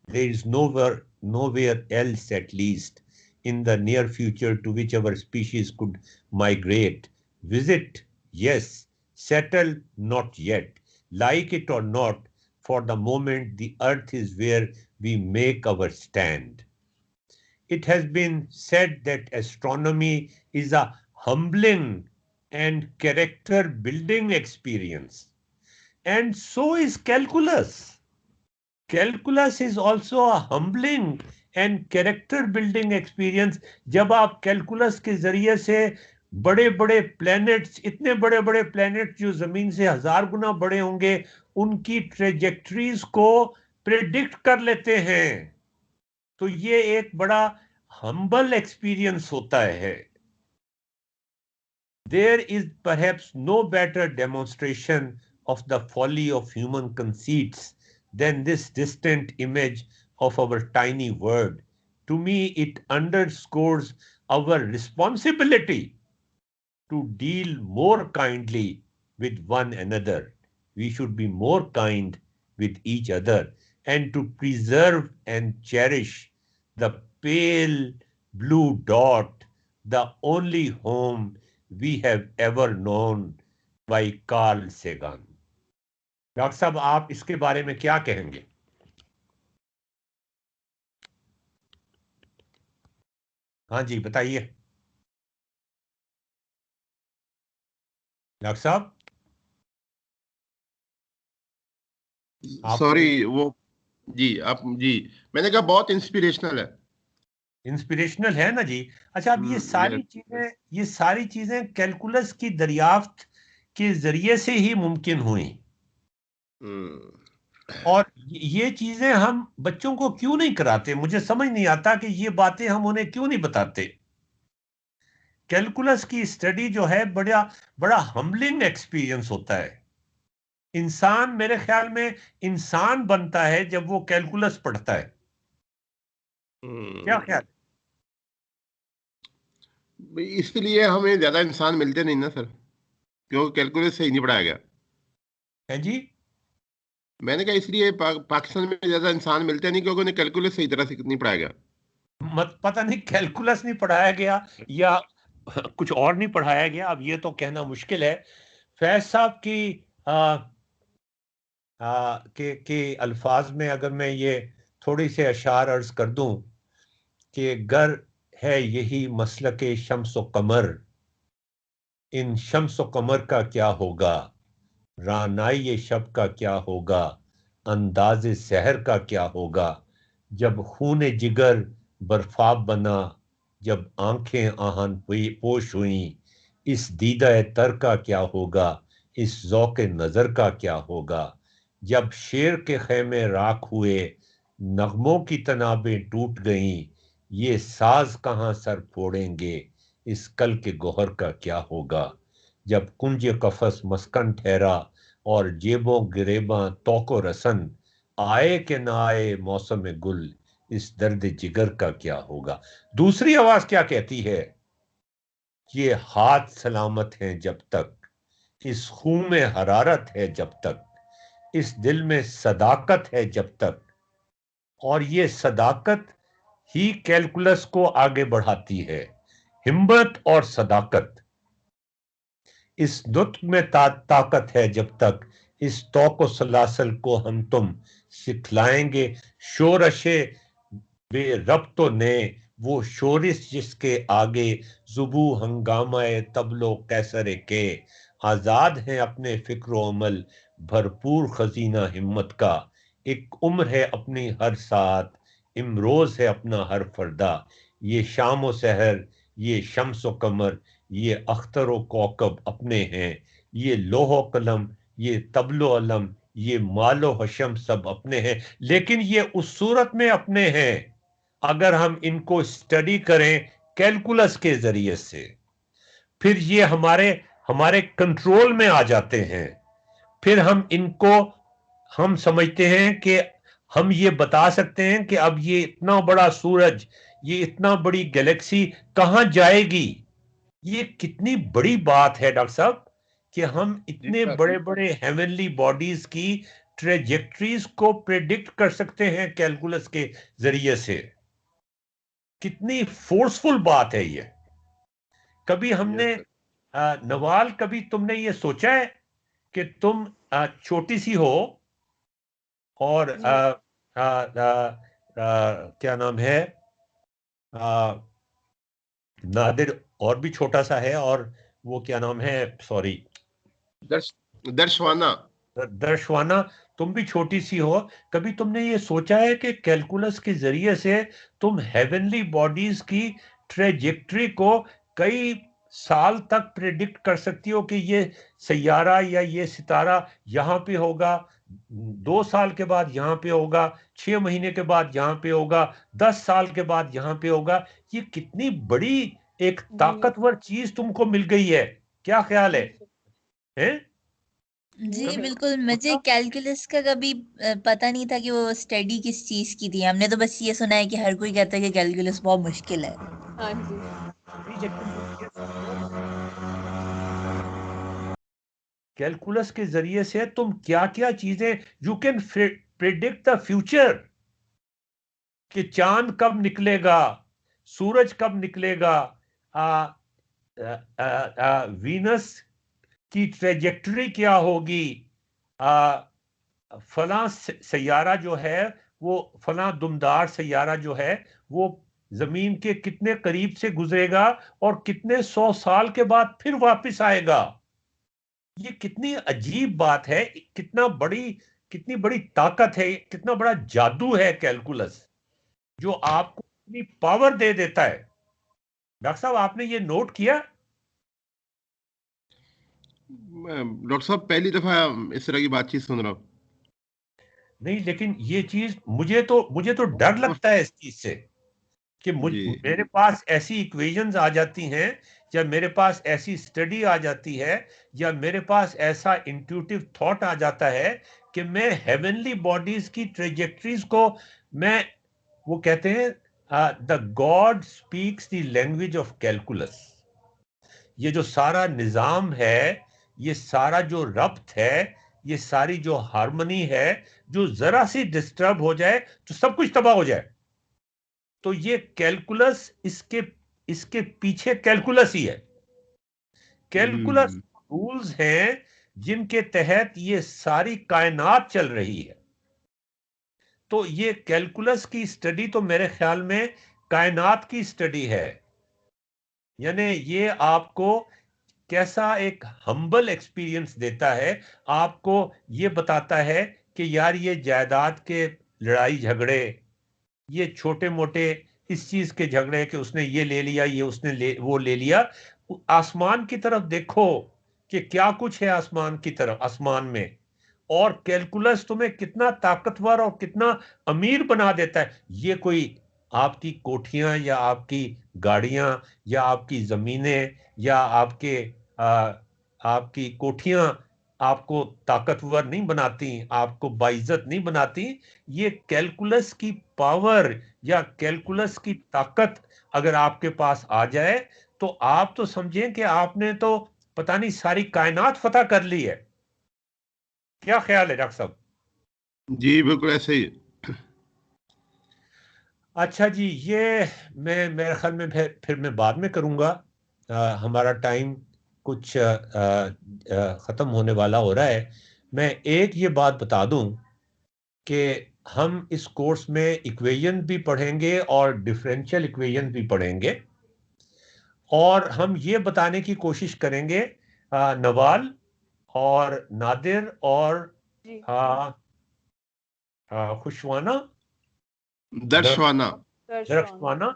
There is nowhere else, at least in the near future, to which our species could migrate. Visit, yes. Settle, not yet. Like it or not, for the moment, the earth is where we make our stand. It has been said that astronomy is a humbling and character building experience. And so is calculus. Calculus is also a humbling and character building experience. जब आप calculus के जरिए से बड़े बड़े planets, इतने बड़े बड़े प्लैनेट्स जो जमीन से 1000 गुना बड़े होंगे, उनकी ट्रेजेक्टरीज को प्रेडिक्ट कर लेते हैं, तो ये एक बड़ा हम्बल एक्सपीरियंस होता है. There is perhaps no better demonstration of the folly of human conceits than this distant image of our tiny world. To me, it underscores our responsibility to deal more kindly with one another. We should be more kind with each other, and to preserve and cherish the pale blue dot, the only home we have ever known, by Carl Sagan. Doctor साहब, आप इसके बारे में क्या कहेंगे? हाँ जी, बताइए doctor साहब। सॉरी वो जी आप जी मैंने कहा बहुत इंस्पिरेशनल है। इंस्पिरेशनल है ना जी। अच्छा, अब ये सारी चीजें कैलकुलस की दरियाफ्त के जरिए से ही मुमकिन हुई। और ये चीजें हम बच्चों को क्यों नहीं कराते, मुझे समझ नहीं आता कि ये बातें हम उन्हें क्यों नहीं बताते। कैलकुलस की स्टडी जो है बड़ा बड़ा हम्बलिंग एक्सपीरियंस होता है। इंसान, मेरे ख्याल में इंसान बनता है जब वो कैलकुलस पढ़ता है। क्या ख्याल? इसलिए हमें ज्यादा इंसान मिलते नहीं ना सर, क्योंकि कैलकुलस सही नहीं पढ़ाया गया। है जी। मैंने कहा इसलिए पाकिस्तान में ज्यादा इंसान मिलते नहीं क्योंकि उन्हें कैलकुलस सही तरह से नहीं पढ़ाया गया। मत पता नहीं कैलकुलस नहीं पढ़ाया गया या कुछ और नहीं पढ़ाया गया, अब ये तो कहना मुश्किल है। फैज साहब की के अल्फाज में अगर मैं ये थोड़ी से अशार अर्ज कर दूं कि गर है यही मसलके शम्स व कमर, इन शम्स व कमर का क्या होगा, रानाई ये शब का क्या होगा, अंदाज़े सहर का क्या होगा, जब खून जिगर बर्फाब बना, जब आंखें आहन हुई पोश हुई, इस दीदा तर का क्या होगा, इस ज़ौक़ नज़र का क्या होगा, जब शेर के खेमे राख हुए, नगमों की तनाबें टूट गईं, ये साज कहाँ सर फोड़ेंगे, इस कल के गोहर का क्या होगा, जब कुंज कफस मस्कन ठहरा और जेबों गिरेबां तौको रसन, आए कि ना आए मौसम गुल, इस दर्द जिगर का क्या होगा। दूसरी आवाज क्या कहती है? ये हाथ सलामत हैं जब तक, इस खून में हरारत है जब तक, इस दिल में सदाकत है जब तक, और ये सदाकत ही कैलकुलस को आगे बढ़ाती है। हिम्मत और सदाकत, इस नुत्क में ताकत है जब तक, इस तौको सलासल को हम तुम सिखलाएंगे, शोरशे बेरब तो ने वो शोरिश जिसके आगे, जुबू हंगामाए तबलो कैसरे के, आजाद हैं अपने फिक्र अमल, भरपूर खजीना हिम्मत का, एक उम्र है अपनी हर साथ, इमरोज है अपना हर फरदा, ये शाम व सहर, ये शम्स व कमर, ये अख्तर व कौकब अपने हैं, ये लोहो कलम, ये तबलो अलम, ये मालो हशम सब अपने हैं। लेकिन ये उस सूरत में अपने हैं अगर हम इनको स्टडी करें कैलकुलस के जरिए से, फिर ये हमारे हमारे कंट्रोल में आ जाते हैं। फिर हम समझते हैं कि हम ये बता सकते हैं कि अब ये इतना बड़ा सूरज, ये इतना बड़ी गैलेक्सी कहां जाएगी। ये कितनी बड़ी बात है डॉक्टर साहब कि हम इतने बड़े बड़े हेवनली बॉडीज की ट्रेजेक्ट्रीज को प्रेडिक्ट कर सकते हैं कैलकुलस के जरिए से। कितनी फोर्सफुल बात है ये। कभी हमने नवाल, कभी तुमने ये सोचा है कि तुम छोटी सी हो और क्या नाम है, नादिर और भी छोटा सा है, और वो क्या नाम है, सॉरी, दर्शवाना, दर्शवाना, तुम भी छोटी सी हो। कभी तुमने ये सोचा है कि कैलकुलस के जरिए से तुम हेवनली बॉडीज की ट्रेजेक्ट्री को कई साल तक प्रेडिक्ट कर सकती हो कि ये सैयारा या ये सितारा यहाँ पे होगा, 2 साल के बाद यहाँ पे होगा, 6 महीने के बाद यहाँ पे होगा, 10 साल के बाद यहाँ पे होगा। ये कितनी बड़ी एक ताकतवर चीज तुमको मिल गई है। क्या ख्याल है, हैं? जी बिल्कुल, मुझे कैलकुलस का कभी पता नहीं था कि वो स्टडी किस चीज की थी। हमने तो बस ये सुना है कि हर कोई कहता है कि कैलकुलस बहुत मुश्किल है। हाँ जी। कैलकुलस के जरिए से तुम क्या क्या चीजें, you can predict the future, कि चांद कब निकलेगा, सूरज कब निकलेगा, वीनस की ट्रेजेक्टरी क्या होगी, फला सैयारा जो है, वो फला दुमदार सैयारा जो है वो जमीन के कितने करीब से गुजरेगा और कितने 100 साल के बाद फिर वापस आएगा। ये कितनी अजीब बात है, कितनी बड़ी ताकत है, कितना बड़ा जादू है कैलकुलस, जो आपको इतनी पावर दे देता है। डॉक्टर साहब, आपने ये नोट किया? डॉक्टर साहब पहली दफा इस तरह की बातचीत सुन रहा हूँ। नहीं, लेकिन ये चीज मुझे तो डर लगता है इस चीज से कि मेरे पास ऐसी इक्वेशंस आ जाती हैं, या मेरे पास ऐसी स्टडी आ जाती है, या मेरे पास ऐसा इंट्यूटिव थॉट आ जाता है कि मैं हेवनली बॉडीज की ट्रेजेक्टरीज को मैं, वो कहते हैं the God speaks the language of calculus. ये जो सारा निजाम है, ये सारा जो रब्त है, ये सारी जो हार्मनी है, जो जरा सी डिस्टर्ब हो जाए तो सब कुछ तबाह हो जाए। तो ये कैलकुलस, इसके पीछे कैलकुलस ही है। कैलकुलस रूल्स हैं जिनके तहत ये सारी कायनात चल रही है। तो ये कैलकुलस की स्टडी तो मेरे ख्याल में कायनात की स्टडी है। यानी ये आपको कैसा एक हम्बल एक्सपीरियंस देता है, आपको ये बताता है कि यार ये जायदाद के लड़ाई झगड़े, ये छोटे मोटे इस चीज के झगड़े कि उसने ये ले लिया, ये उसने वो ले लिया। आसमान की तरफ देखो कि क्या कुछ है आसमान की तरफ, आसमान में, और कैलकुलस तुम्हें कितना ताकतवर और कितना अमीर बना देता है। ये कोई आपकी कोठियां या आपकी गाड़ियां या आपकी जमीनें या आपकी कोठियां आपको ताकतवर नहीं बनाती, आपको बाइज्जत नहीं बनाती। ये कैलकुलस की पावर या कैलकुलस की ताकत अगर आपके पास आ जाए तो आप तो समझें कि आपने तो पता नहीं सारी कायनात फतह कर ली है। क्या ख्याल है डॉक्टर साहब? जी बिल्कुल ऐसे ही। अच्छा जी, ये मेरे ख्याल में फिर मैं बाद में करूंगा। हमारा टाइम कुछ ख़त्म होने वाला हो रहा है। मैं एक ये बात बता दूं कि हम इस कोर्स में इक्वेशन भी पढ़ेंगे और डिफरेंशियल इक्वेशन भी पढ़ेंगे, और हम ये बताने की कोशिश करेंगे, नवाल और नादिर और जी। खुशवाना, दर्शवाना दरख्शाना,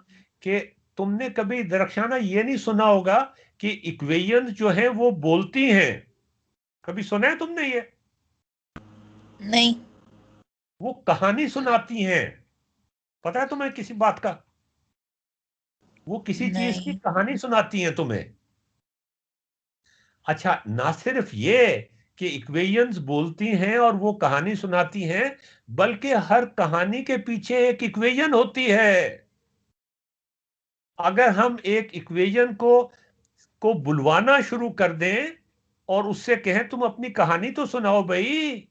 कि तुमने कभी दरख्शाना ये नहीं सुना होगा कि इक्वेशंस जो है वो बोलती हैं। कभी सुना है तुमने ये? नहीं। वो कहानी सुनाती हैं। पता है तुम्हें किसी बात का? वो किसी चीज की नहीं। कहानी सुनाती हैं तुम्हें। अच्छा, ना सिर्फ ये कि इक्वेशंस बोलती हैं और वो कहानी सुनाती हैं, बल्कि हर कहानी के पीछे एक इक्वेशन होती है। अगर हम एक इक्वेशन को बुलवाना शुरू कर दें और उससे कहें तुम अपनी कहानी तो सुनाओ भाई,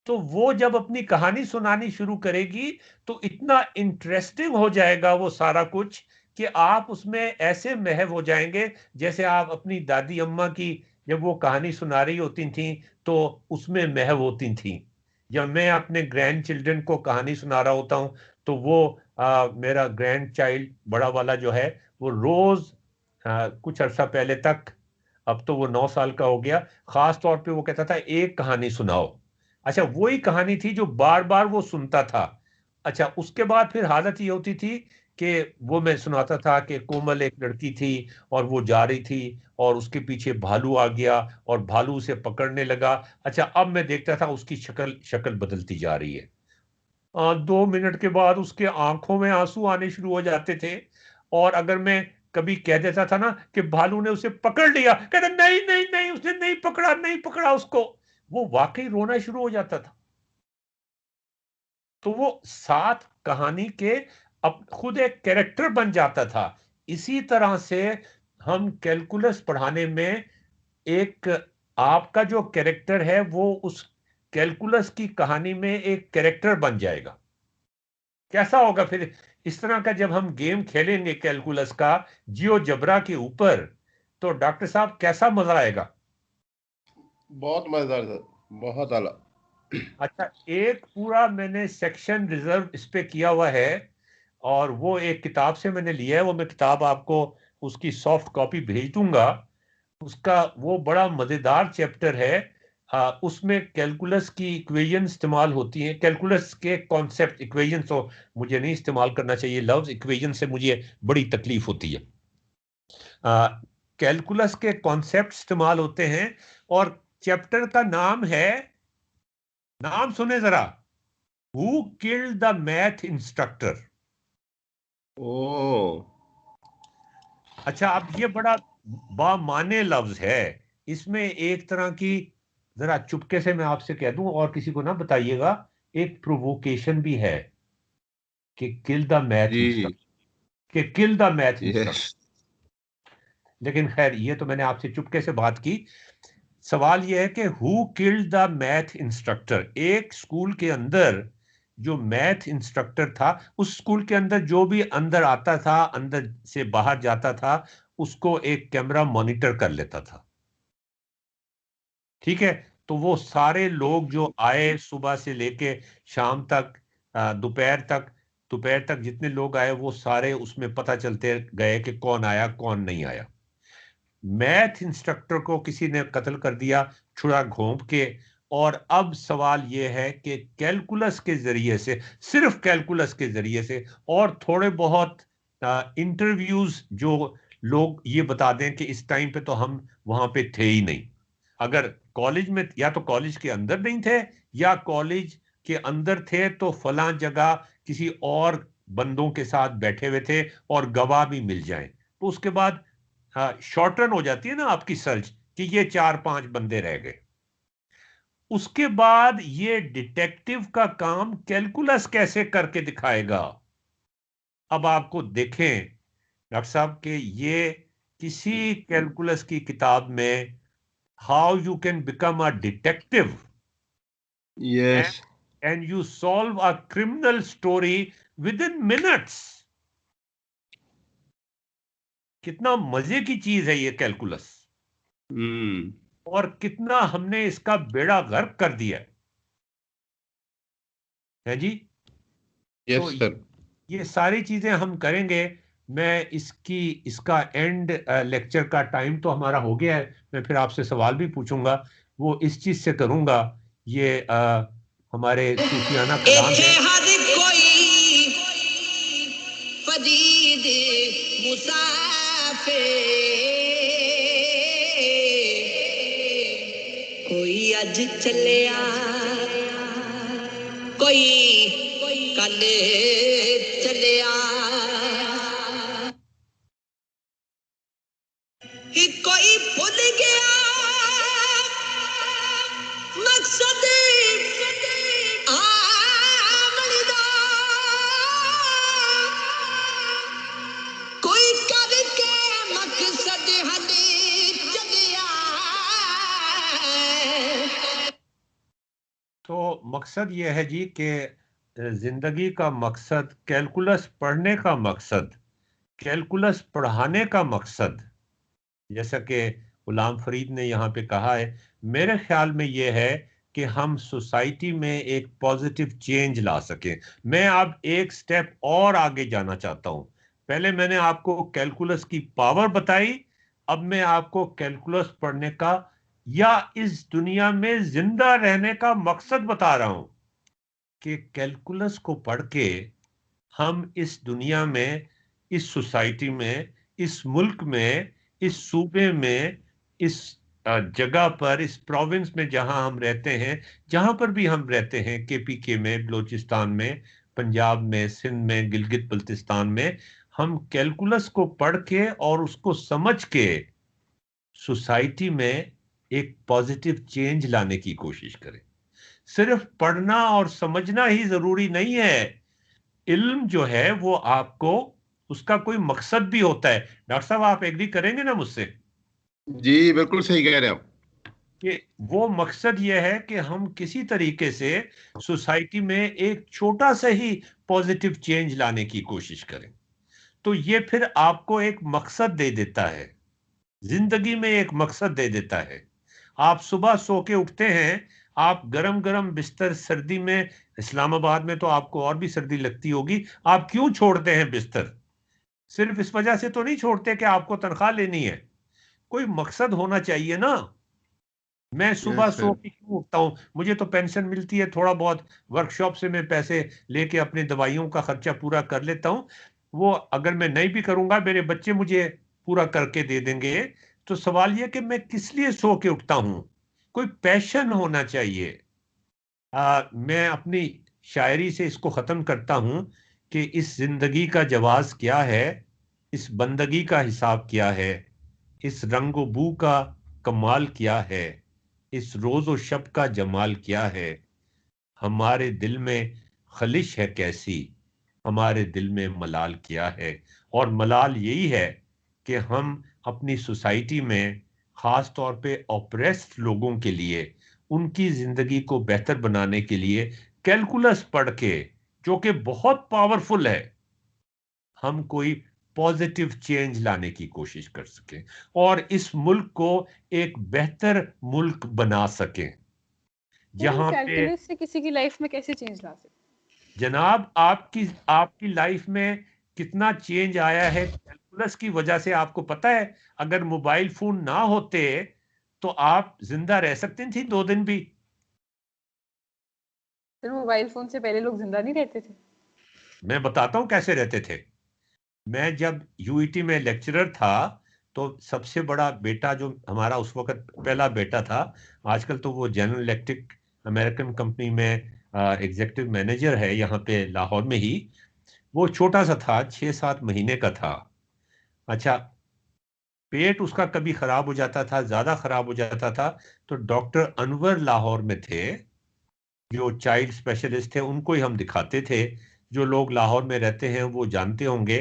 तो वो जब अपनी कहानी सुनानी शुरू करेगी तो इतना इंटरेस्टिंग हो जाएगा वो सारा कुछ कि आप उसमें ऐसे महव हो जाएंगे जैसे आप अपनी दादी अम्मा की जब वो कहानी सुना रही होती थी तो उसमें महव होती थी। जब मैं अपने ग्रैंड चिल्ड्रन को कहानी सुना रहा होता हूँ तो वो मेरा ग्रैंड चाइल्ड बड़ा वाला जो है वो रोज कुछ अरसा पहले तक, अब तो वो 9 साल का हो गया, खास तौर पे वो कहता था एक कहानी सुनाओ। अच्छा, वही कहानी थी जो बार बार वो सुनता था। अच्छा, उसके बाद फिर हालत ये होती थी कि वो मैं सुनाता था कि कोमल एक लड़की थी और वो जा रही थी और उसके पीछे भालू आ गया और भालू उसे पकड़ने लगा। अच्छा, अब मैं देखता था उसकी शक्ल बदलती जा रही है। 2 मिनट के बाद उसके आंखों में आंसू आने शुरू हो जाते थे। और अगर मैं कभी कह देता था ना कि भालू ने उसे पकड़ लिया, कहता नहीं नहीं नहीं, उसने नहीं पकड़ा, नहीं पकड़ा उसको, वो वाकई रोना शुरू हो जाता था। तो वो साथ कहानी के अब खुद एक कैरेक्टर बन जाता था। इसी तरह से हम कैलकुलस पढ़ाने में एक आपका जो कैरेक्टर है वो उस कैलकुलस की कहानी में एक कैरेक्टर बन जाएगा। कैसा होगा फिर इस तरह का जब हम गेम खेलेंगे कैलकुलस का जियोजेब्रा के ऊपर, तो डॉक्टर साहब कैसा मजा आएगा? बहुत मजेदार था, बहुत आला। अच्छा, एक पूरा मैंने सेक्शन रिजर्व इस पे किया हुआ है। और वो एक किताब से मैंने लिया है, वो मैं किताब आपको उसकी सॉफ्ट कॉपी भेज दूंगा। उसका वो बड़ा मजेदार चैप्टर है। उसमें कैलकुलस की इक्वेशन इस्तेमाल होती हैं, कैलकुलस के कॉन्सेप्ट, इक्वेशन तो मुझे नहीं इस्तेमाल करना चाहिए लफ्ज, इक्वेशन से मुझे बड़ी तकलीफ होती है। कैलकुलस के कॉन्सेप्ट इस्तेमाल होते हैं, और चैप्टर का नाम है, नाम सुने जरा, who killed the math instructor. ओ अच्छा, अब ये बड़ा बामाने लफ्ज है। इसमें एक तरह की, जरा चुपके से मैं आपसे कह दूं और किसी को ना बताइएगा, एक प्रोवोकेशन भी है कि किल द मैथ जी, इंस्ट्रक्टर, कि kill the math yes, instructor. लेकिन खैर, ये तो मैंने आपसे चुपके से बात की। सवाल यह है कि who killed the math instructor. एक स्कूल के अंदर जो मैथ इंस्ट्रक्टर था, उस स्कूल के अंदर जो भी अंदर आता था, अंदर से बाहर जाता था, उसको एक कैमरा मॉनिटर कर लेता था। ठीक है, तो वो सारे लोग जो आए सुबह से लेके शाम तक, दोपहर तक जितने लोग आए, वो सारे उसमें पता चलते गए कि कौन आया कौन नहीं आया। मैथ इंस्ट्रक्टर को किसी ने कत्ल कर दिया छुरा घोंप के। और अब सवाल यह है कि कैलकुलस के जरिए से, सिर्फ कैलकुलस के जरिए से, और थोड़े बहुत इंटरव्यूज जो लोग ये बता दें कि इस टाइम पे तो हम वहां पे थे ही नहीं। अगर कॉलेज में, या तो कॉलेज के अंदर नहीं थे, या कॉलेज के अंदर थे तो फलां जगह किसी और बंदों के साथ बैठे हुए थे, और गवाह भी मिल जाएं, तो उसके बाद शॉर्टन हो जाती है ना आपकी सर्च, कि ये 4-5 बंदे रह गए। उसके बाद ये डिटेक्टिव का काम कैलकुलस कैसे करके दिखाएगा। अब आपको देखें डॉक्टर साहब के ये किसी कैलकुलस की किताब में, how you can become a detective yes, and you solve a criminal story with in minutes. कितना मजे की चीज है ये कैलकुलस, हम्म, और कितना हमने इसका बेड़ा गर्क कर दिया है जी। तो यस सर। ये सारी चीजें हम करेंगे। मैं इसका एंड लेक्चर का टाइम तो हमारा हो गया है, मैं फिर आपसे सवाल भी पूछूंगा, वो इस चीज से करूंगा। ये हमारे सूफियाना कलाम है। हर कोई फरीद मुसाफिर, कोई अज चलिया कोई कल चलिया, कोई भूल गया मकसद आमण दा, कोई करके मकसद हले चलिया। तो मकसद ये है जी कि जिंदगी का मकसद, कैलकुलस पढ़ने का मकसद, कैलकुलस पढ़ाने का मकसद, जैसा कि गुलाम फरीद ने यहाँ पे कहा है, मेरे ख्याल में ये है कि हम सोसाइटी में एक पॉजिटिव चेंज ला सकें। मैं अब एक स्टेप और आगे जाना चाहता हूँ। पहले मैंने आपको कैलकुलस की पावर बताई, अब मैं आपको कैलकुलस पढ़ने का, या इस दुनिया में जिंदा रहने का मकसद बता रहा हूं, कि कैलकुलस को पढ़ के हम इस दुनिया में, इस सोसाइटी में, इस मुल्क में, इस सूबे में, इस जगह पर, इस प्रोविंस में जहां हम रहते हैं, जहां पर भी हम रहते हैं, केपीके में, बलूचिस्तान में, पंजाब में, सिंध में, गिलगित बल्तिस्तान में, हम कैलकुलस को पढ़ के और उसको समझ के सोसाइटी में एक पॉजिटिव चेंज लाने की कोशिश करें। सिर्फ पढ़ना और समझना ही जरूरी नहीं है। इल्म जो है वो आपको, उसका कोई मकसद भी होता है। डॉक्टर साहब, आप एग्री करेंगे ना मुझसे जी, बिल्कुल सही कह रहे हैं आप। कि वो मकसद ये है कि हम किसी तरीके से सोसाइटी में एक छोटा सा ही पॉजिटिव चेंज लाने की कोशिश करें। तो ये फिर आपको एक मकसद दे देता है, जिंदगी में एक मकसद दे देता है। आप सुबह सो के उठते हैं, आप गरम गरम बिस्तर सर्दी में इस्लामाबाद में तो आपको और भी सर्दी लगती होगी। आप क्यों छोड़ते हैं बिस्तर? सिर्फ इस वजह से तो नहीं छोड़ते कि आपको तनख्वाह लेनी है, कोई मकसद होना चाहिए ना। मैं सुबह यस सो सर। के क्यों उठता हूँ? मुझे तो पेंशन मिलती है, थोड़ा बहुत वर्कशॉप से मैं पैसे लेके अपनी दवाइयों का खर्चा पूरा कर लेता हूँ। वो अगर मैं नहीं भी करूंगा, मेरे बच्चे मुझे पूरा करके दे देंगे। तो सवाल यह कि मैं किस लिए सो के उठता हूँ? कोई पैशन होना चाहिए। मैं अपनी शायरी से इसको ख़त्म करता हूँ कि इस जिंदगी का जवाज क्या है, इस बंदगी का हिसाब क्या है, इस रंगो बू का कमाल क्या है, इस रोज़ो शब का जमाल क्या है, हमारे दिल में खलिश है कैसी, हमारे दिल में मलाल क्या है। और मलाल यही है कि हम अपनी सोसाइटी में ख़ास तौर पे ऑप्रेस्ड लोगों के लिए, उनकी ज़िंदगी को बेहतर बनाने के लिए कैलकुलस पढ़ के, जो कि बहुत पावरफुल है, हम कोई पॉजिटिव चेंज लाने की कोशिश कर सकें और इस मुल्क को एक बेहतर मुल्क बना सकें। फिर हम जहां पे कैलकुलस से किसी की लाइफ में कैसे चेंज ला सकते? जनाब आपकी लाइफ में कितना चेंज आया है कैलकुलस की वजह से आपको पता है। अगर मोबाइल फोन ना होते तो आप जिंदा रह सकती थी 2 दिन भी। फिर मोबाइल फोन से पहले लोग जिंदा नहीं रहते थे? मैं बताता हूं कैसे रहते थे। मैं जब यूईटी में लेक्चरर था तो सबसे बड़ा बेटा जो हमारा उस वक्त पहला बेटा था, आजकल तो वो जनरल इलेक्ट्रिक अमेरिकन कंपनी में एग्जीक्यूटिव मैनेजर है यहाँ पे लाहौर में ही। वो छोटा सा था, 6-7 महीने का था। अच्छा, पेट उसका कभी खराब हो जाता था, ज्यादा खराब हो जाता था, तो डॉक्टर अनवर लाहौर में थे जो चाइल्ड स्पेशलिस्ट थे, उनको ही हम दिखाते थे। जो लोग लाहौर में रहते हैं वो जानते होंगे,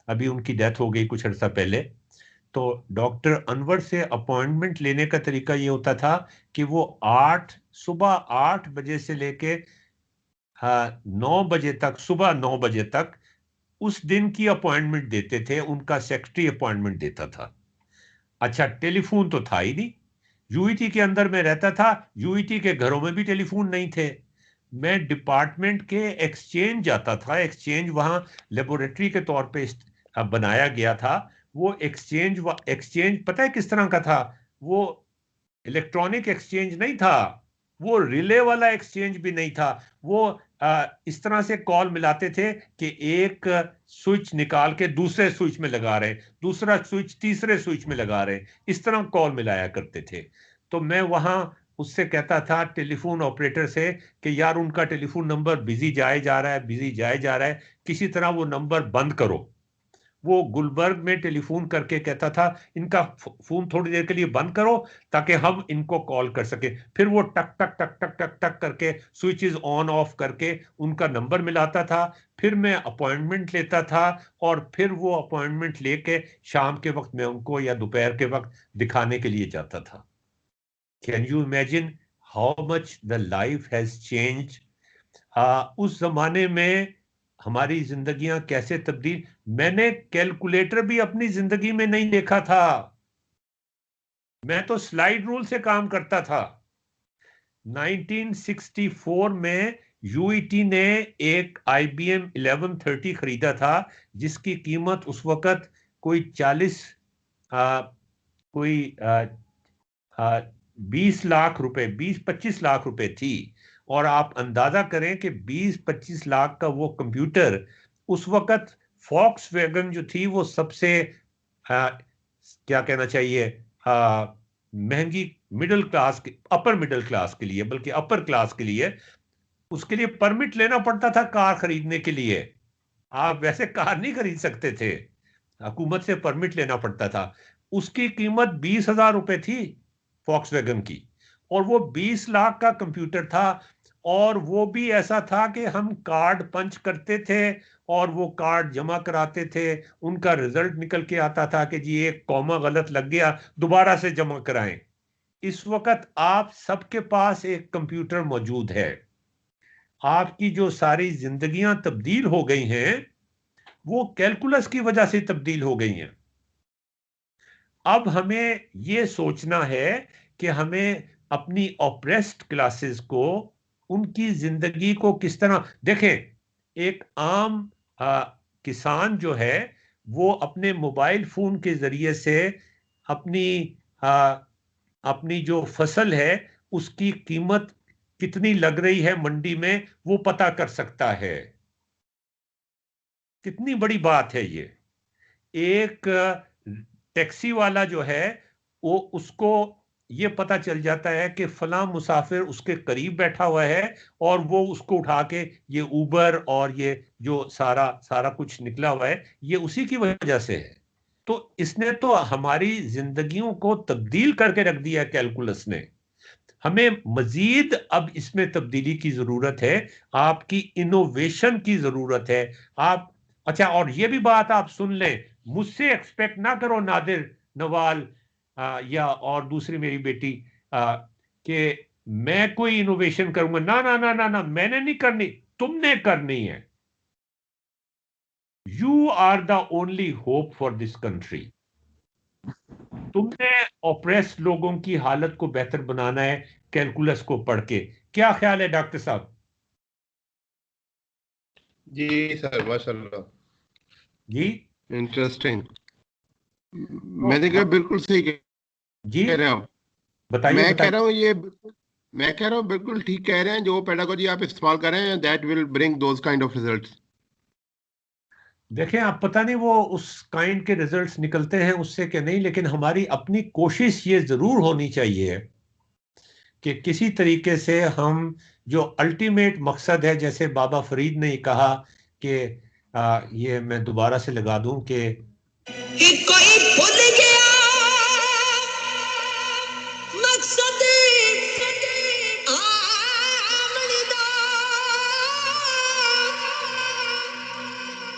अभी उनकी डेथ हो गई कुछ अर्सा पहले। तो डॉक्टर अनवर से अपॉइंटमेंट लेने का तरीका ये होता था कि वो सुबह 8 बजे से लेके 9 बजे तक, सुबह 9 बजे तक उस दिन की अपॉइंटमेंट देते थे, उनका सेक्रेटरी अपॉइंटमेंट देता था। अच्छा, टेलीफोन तो था ही नहीं, यूईटी के अंदर में रहता था, यूईटी के घरों में भी टेलीफोन नहीं थे। मैं डिपार्टमेंट के एक्सचेंज जाता था, एक्सचेंज वहां लेबोरेटरी के तौर पे बनाया गया था। वो एक्सचेंज पता है किस तरह का था? वो इलेक्ट्रॉनिक एक्सचेंज नहीं था, वो रिले वाला एक्सचेंज भी नहीं था। वो इस तरह से कॉल मिलाते थे कि एक स्विच निकाल के दूसरे स्विच में लगा रहे हैं, दूसरा स्विच तीसरे स्विच में लगा रहे हैं, इस तरह कॉल मिलाया करते थे। तो मैं वहां उससे कहता था टेलीफोन ऑपरेटर से कि यार उनका टेलीफोन नंबर बिजी जाए जा रहा है, बिजी जाए जा रहा है, किसी तरह वो नंबर बंद करो। वो गुलबर्ग में टेलीफोन करके कहता था इनका फोन थोड़ी देर के लिए बंद करो ताकि हम इनको कॉल कर सके। फिर वो टक टक टक टक टक टक करके स्विचेस ऑन ऑफ करके उनका नंबर मिलाता था। फिर मैं अपॉइंटमेंट लेता था और फिर वो अपॉइंटमेंट लेके शाम के वक्त मैं उनको या दोपहर के वक्त दिखाने के लिए जाता था। Can you imagine how much the life has change? उस जमाने में हमारी जिंदगियां कैसे तब्दील। मैंने कैलकुलेटर भी अपनी जिंदगी में नहीं देखा था, मैं तो स्लाइड रूल से काम करता था। 1964 में यूईटी ने एक IBM 1130 खरीदा था जिसकी कीमत उस वक्त कोई 20 लाख रुपए, 20-25 लाख रुपए थी। और आप अंदाजा करें कि 20-25 लाख का वो कंप्यूटर उस वक्त फॉक्स वैगन जो थी वो सबसे क्या कहना चाहिए, महंगी मिडिल क्लास के, अपर मिडिल क्लास के लिए, बल्कि अपर क्लास के लिए, उसके लिए परमिट लेना पड़ता था कार खरीदने के लिए। आप वैसे कार नहीं खरीद सकते थे, हुकूमत से परमिट लेना पड़ता था। उसकी कीमत 20,000 रुपए थी फॉक्स वैगन की, और वो 20 लाख का कंप्यूटर था। और वो भी ऐसा था कि हम कार्ड पंच करते थे और वो कार्ड जमा कराते थे, उनका रिजल्ट निकल के आता था कि जी एक कॉमा गलत लग गया, दोबारा से जमा कराएं। इस वक्त आप सबके पास एक कंप्यूटर मौजूद है। आपकी जो सारी जिंदगियां तब्दील हो गई हैं वो कैलकुलस की वजह से तब्दील हो गई हैं। अब हमें ये सोचना है कि हमें अपनी ऑप्रेस्ड क्लासेस को उनकी जिंदगी को किस तरह देखें। एक आम किसान जो है वो अपने मोबाइल फोन के जरिए से अपनी अपनी जो फसल है उसकी कीमत कितनी लग रही है मंडी में वो पता कर सकता है। कितनी बड़ी बात है ये। एक टैक्सी वाला जो है वो उसको ये पता चल जाता है कि फलां मुसाफिर उसके करीब बैठा हुआ है और वो उसको उठा के ये उबर और ये जो सारा सारा कुछ निकला हुआ है ये उसी की वजह से है। तो इसने तो हमारी जिंदगियों को तब्दील करके रख दिया कैलकुलस ने। हमें मजीद अब इसमें तब्दीली की जरूरत है, आपकी इनोवेशन की जरूरत है। आप अच्छा, और ये भी बात आप सुन लें, मुझसे एक्सपेक्ट ना करो नादिर नवाल या और दूसरी मेरी बेटी कि मैं कोई इनोवेशन करूंगा। ना ना ना ना ना, मैंने नहीं करनी, तुमने करनी है। You are the only hope for this country. तुमने ऑप्रेस लोगों की हालत को बेहतर बनाना है कैलकुलस को पढ़ के। क्या ख्याल है डॉक्टर साहब? जी सर, माशाल्लाह, जी इंटरेस्टिंग। तो मैंने कहा बिल्कुल सही जी कह रहे हो। बताइए मैं कह बताइए। रहा हूँ ये मैं कह रहा हूँ बिल्कुल ठीक कह रहे हैं। जो पेडागोजी आप इस्तेमाल कर रहे हैं, that will bring those kind of results. देखें, आप पता नहीं वो उस काइंड के रिजल्ट्स निकलते हैं उससे कि नहीं, लेकिन हमारी अपनी कोशिश ये जरूर होनी चाहिए कि किसी तरीके से हम जो अल्टीमेट मकसद है, जैसे बाबा फरीद ने कहा कि ये मैं दोबारा से लगा दूं कि कोई भूल गया मकसद आमने दा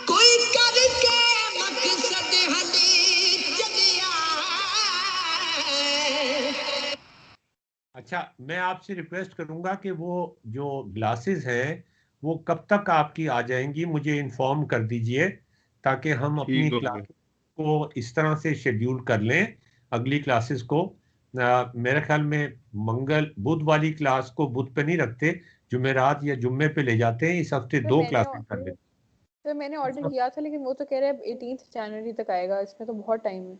कोई करके मकसद हली चलिया। अच्छा, मैं आपसे रिक्वेस्ट करूंगा कि वो जो ग्लासेस हैं वो कब तक आपकी आ जाएंगी मुझे इन्फॉर्म कर दीजिए, ताकि हम अपनी ठीक हो क्लास गया। को इस तरह से शेड्यूल कर लें अगली क्लासेस को। मेरे ख्याल में मंगल बुध वाली क्लास को बुध पे नहीं रखते, जुमेरात या जुम्मे पे ले जाते हैं। इस हफ्ते तो 2 मैंने क्लासेस कर लेते तो मैंने ऑर्डर किया था, लेकिन वो तो कह रहे हैं 18 जनवरी तक आएगा। इसमें तो बहुत टाइम है।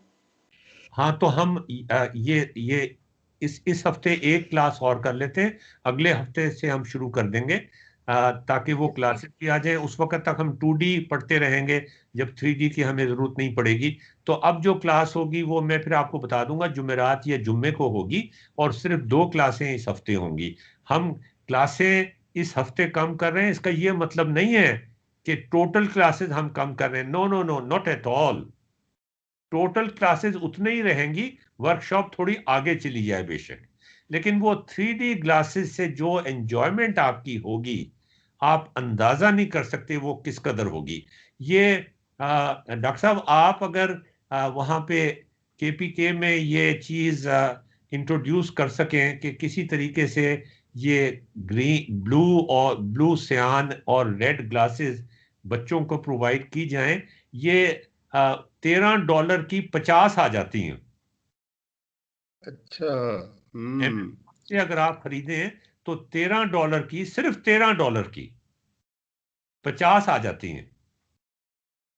हाँ, तो हम ये इस हफ्ते एक क्लास और कर लेते हैं, अगले हफ्ते से हम शुरू कर देंगे ताकि वो क्लासेस भी आ जाए। उस वक्त तक हम 2D पढ़ते रहेंगे, जब 3D की हमें जरूरत नहीं पड़ेगी। तो अब जो क्लास होगी वो मैं फिर आपको बता दूंगा, जुमेरात या जुम्मे को होगी और सिर्फ 2 क्लासें इस हफ्ते होंगी। हम क्लासें इस हफ्ते कम कर रहे हैं, इसका ये मतलब नहीं है कि टोटल क्लासेस हम कम कर रहे हैं। No no no, not at all. Total classes उतने ही रहेंगी, वर्कशॉप थोड़ी आगे चली जाए बेशक, लेकिन वो 3D ग्लासेस से जो एंजॉयमेंट आपकी होगी आप अंदाजा नहीं कर सकते वो किस कदर होगी। ये डॉक्टर साहब, आप अगर वहाँ पे KPK में ये चीज़ इंट्रोड्यूस कर सकें कि किसी तरीके से ये ग्रीन ब्लू सियान और रेड ग्लासेस बच्चों को प्रोवाइड की जाएं, ये $13 की 50 आ जाती हैं। अच्छा। हम्म। से अगर आप खरीदें तो $13 की, सिर्फ $13 की 50 आ जाती हैं,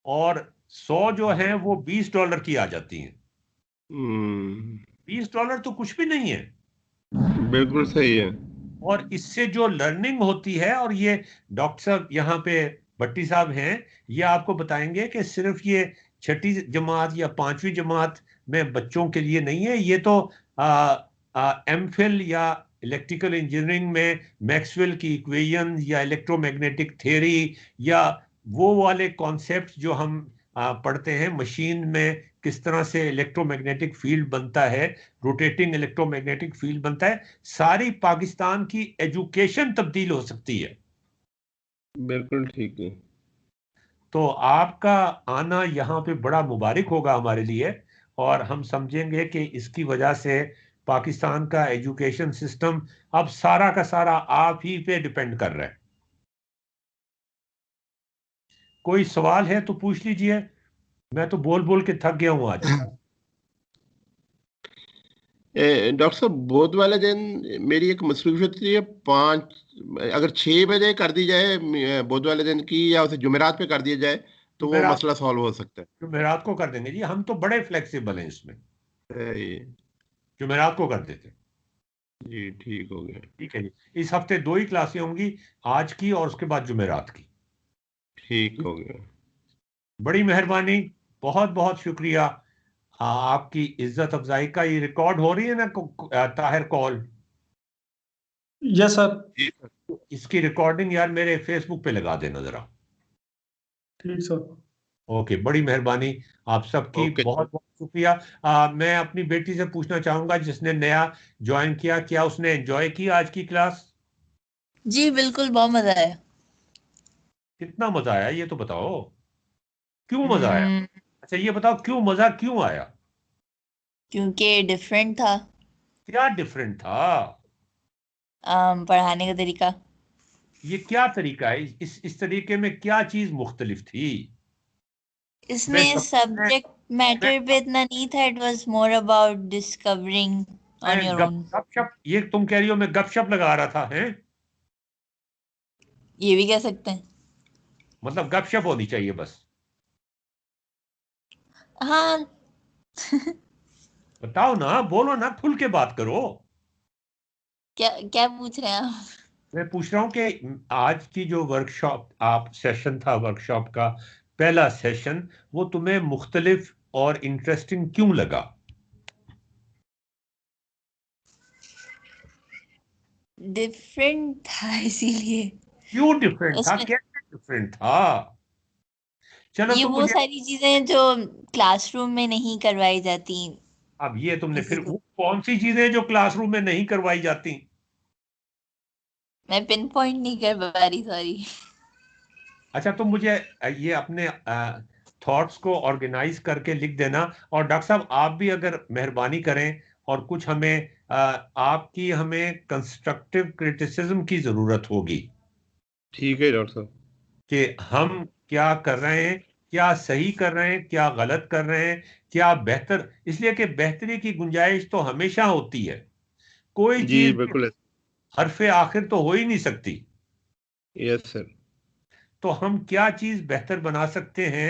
और 100 जो है वो $20 की आ जाती हैं। $20 तो कुछ भी नहीं है। बिल्कुल सही है। और इससे जो लर्निंग होती है, और ये डॉक्टर साहब यहाँ पे भट्टी साहब हैं, ये आपको बताएंगे कि सिर्फ ये 6ठी जमात या 5वीं जमात में बच्चों के लिए नहीं है। ये तो MPhil या इलेक्ट्रिकल इंजीनियरिंग में मैक्सवेल की इक्वेशन या इलेक्ट्रोमैग्नेटिक थ्योरी या वो वाले कॉन्सेप्ट जो हम पढ़ते हैं, मशीन में किस तरह से इलेक्ट्रोमैग्नेटिक फील्ड बनता है, रोटेटिंग इलेक्ट्रोमैग्नेटिक फील्ड बनता है, सारी पाकिस्तान की एजुकेशन तब्दील हो सकती है। बिल्कुल ठीक है। तो आपका आना यहाँ पे बड़ा मुबारक होगा हमारे लिए, और हम समझेंगे कि इसकी वजह से पाकिस्तान का एजुकेशन सिस्टम अब सारा का सारा आप ही पे डिपेंड कर रहा है। कोई सवाल है तो पूछ लीजिए, मैं तो बोल बोल के थक गया हूं आज। डॉक्टर साहब बोध वाले दिन मेरी एक मसरूफियत थी, 5 अगर 6 बजे कर दी जाए बोध वाले दिन की, या उसे जुमेरात पे कर दिया जाए तो वो जुमेरात मसला सॉल्व हो सकता जुमेरात को कर देंगे जी, हम तो बड़े फ्लेक्सिबल हैं इसमें, है। जुमेरात को कर देते हैं। जी ठीक हो गया। ठीक है जी, इस हफ्ते 2 ही क्लासें होंगी, आज की और उसके बाद जुमेरात की। ठीक हो गया। बड़ी मेहरबानी, बहुत बहुत शुक्रिया। हाँ, आपकी इज्जत अफजाई का ये रिकॉर्ड हो रही है ना ताहिर कॉल, यस सर। जी सर। इसकी रिकॉर्डिंग यार मेरे फेसबुक पे लगा देना जरा। ठीक सर। ओके, बड़ी मेहरबानी आप सबकी, ओके। बहुत बहुत शुक्रिया। मैं अपनी बेटी से पूछना चाहूंगा जिसने नया ज्वाइन किया, क्या उसने एंजॉय की आज की क्लास? जी बिल्कुल, बहुत मजा आया। कितना मजा आया ये तो बताओ, क्यों मजा आया? हम्म, अच्छा ये बताओ क्यों मजा क्यों आया? क्योंकि डिफरेंट था। क्या डिफरेंट था? पढ़ाने का तरीका। ये क्या तरीका है? इस तरीके में क्या चीज मुख्तलिफ थी? मैं इसमें सब मैं, सब्जेक्ट मैं, मैटर पे इतना नहीं था, it was more about discovering on your own. गपशप, ये तुम कह रही हो मैं गपशप लगा रहा था, हैं? ये भी कह सकते हैं। मतलब गपशप होनी चाहिए बस? हाँ। बताओ ना, बोलो ना, खुल के बात करो। क्या क्या पूछ रहे हैं आप? मैं पूछ रहा हूं कि आज की जो वर्कशॉप आप सेशन था, वर्कशॉप का पहला सेशन, वो तुम्हें मुख्तलिफ और इंटरेस्टिंग क्यों लगा? डिफरेंट था इसीलिए। क्यों डिफरेंट था? उसमें कैसे डिफरेंट था? चलो ये तुम वो मुझे, सारी चीजें जो क्लासरूम में नहीं करवाई जाती। अब ये तुमने फिर फिजिकल। वो कौन सी चीजें जो क्लासरूम में नहीं करवाई जाती? मैं पिन पॉइंट नहीं कर पा रही, सॉरी। अच्छा तुम मुझे ये अपने थॉट्स को ऑर्गेनाइज करके लिख देना, और डॉक्टर साहब आप भी अगर मेहरबानी करें और कुछ हमें आपकी हमें कंस्ट्रक्टिव क्रिटिसिज्म की जरूरत होगी ठीक है डॉक्टर साहब। कि हम क्या कर रहे हैं, क्या सही कर रहे हैं, क्या गलत कर रहे हैं, क्या बेहतर, इसलिए कि बेहतरी की गुंजाइश तो हमेशा होती है, कोई जी चीज बिल्कुल। हरफे आखिर तो हो ही नहीं सकती। Yes sir. तो हम क्या चीज बेहतर बना सकते हैं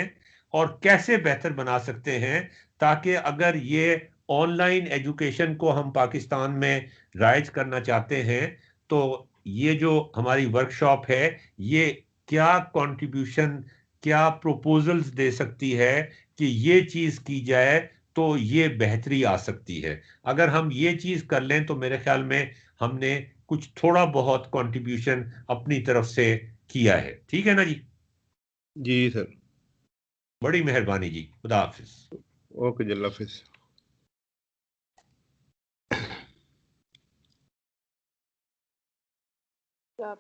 और कैसे बेहतर बना सकते हैं, ताकि अगर ये ऑनलाइन एजुकेशन को हम पाकिस्तान में राइज करना चाहते हैं, तो ये जो हमारी वर्कशॉप है ये क्या कंट्रीब्यूशन, क्या प्रपोजल्स दे सकती है कि ये चीज की जाए तो ये बेहतरी आ सकती है। अगर हम ये चीज कर लें तो मेरे ख्याल में हमने कुछ थोड़ा बहुत कंट्रीब्यूशन अपनी तरफ से किया है। ठीक है ना जी? जी सर। बड़ी मेहरबानी जी, खुदा हाफिज। ओके जी, अल्लाह हाफिज। क्या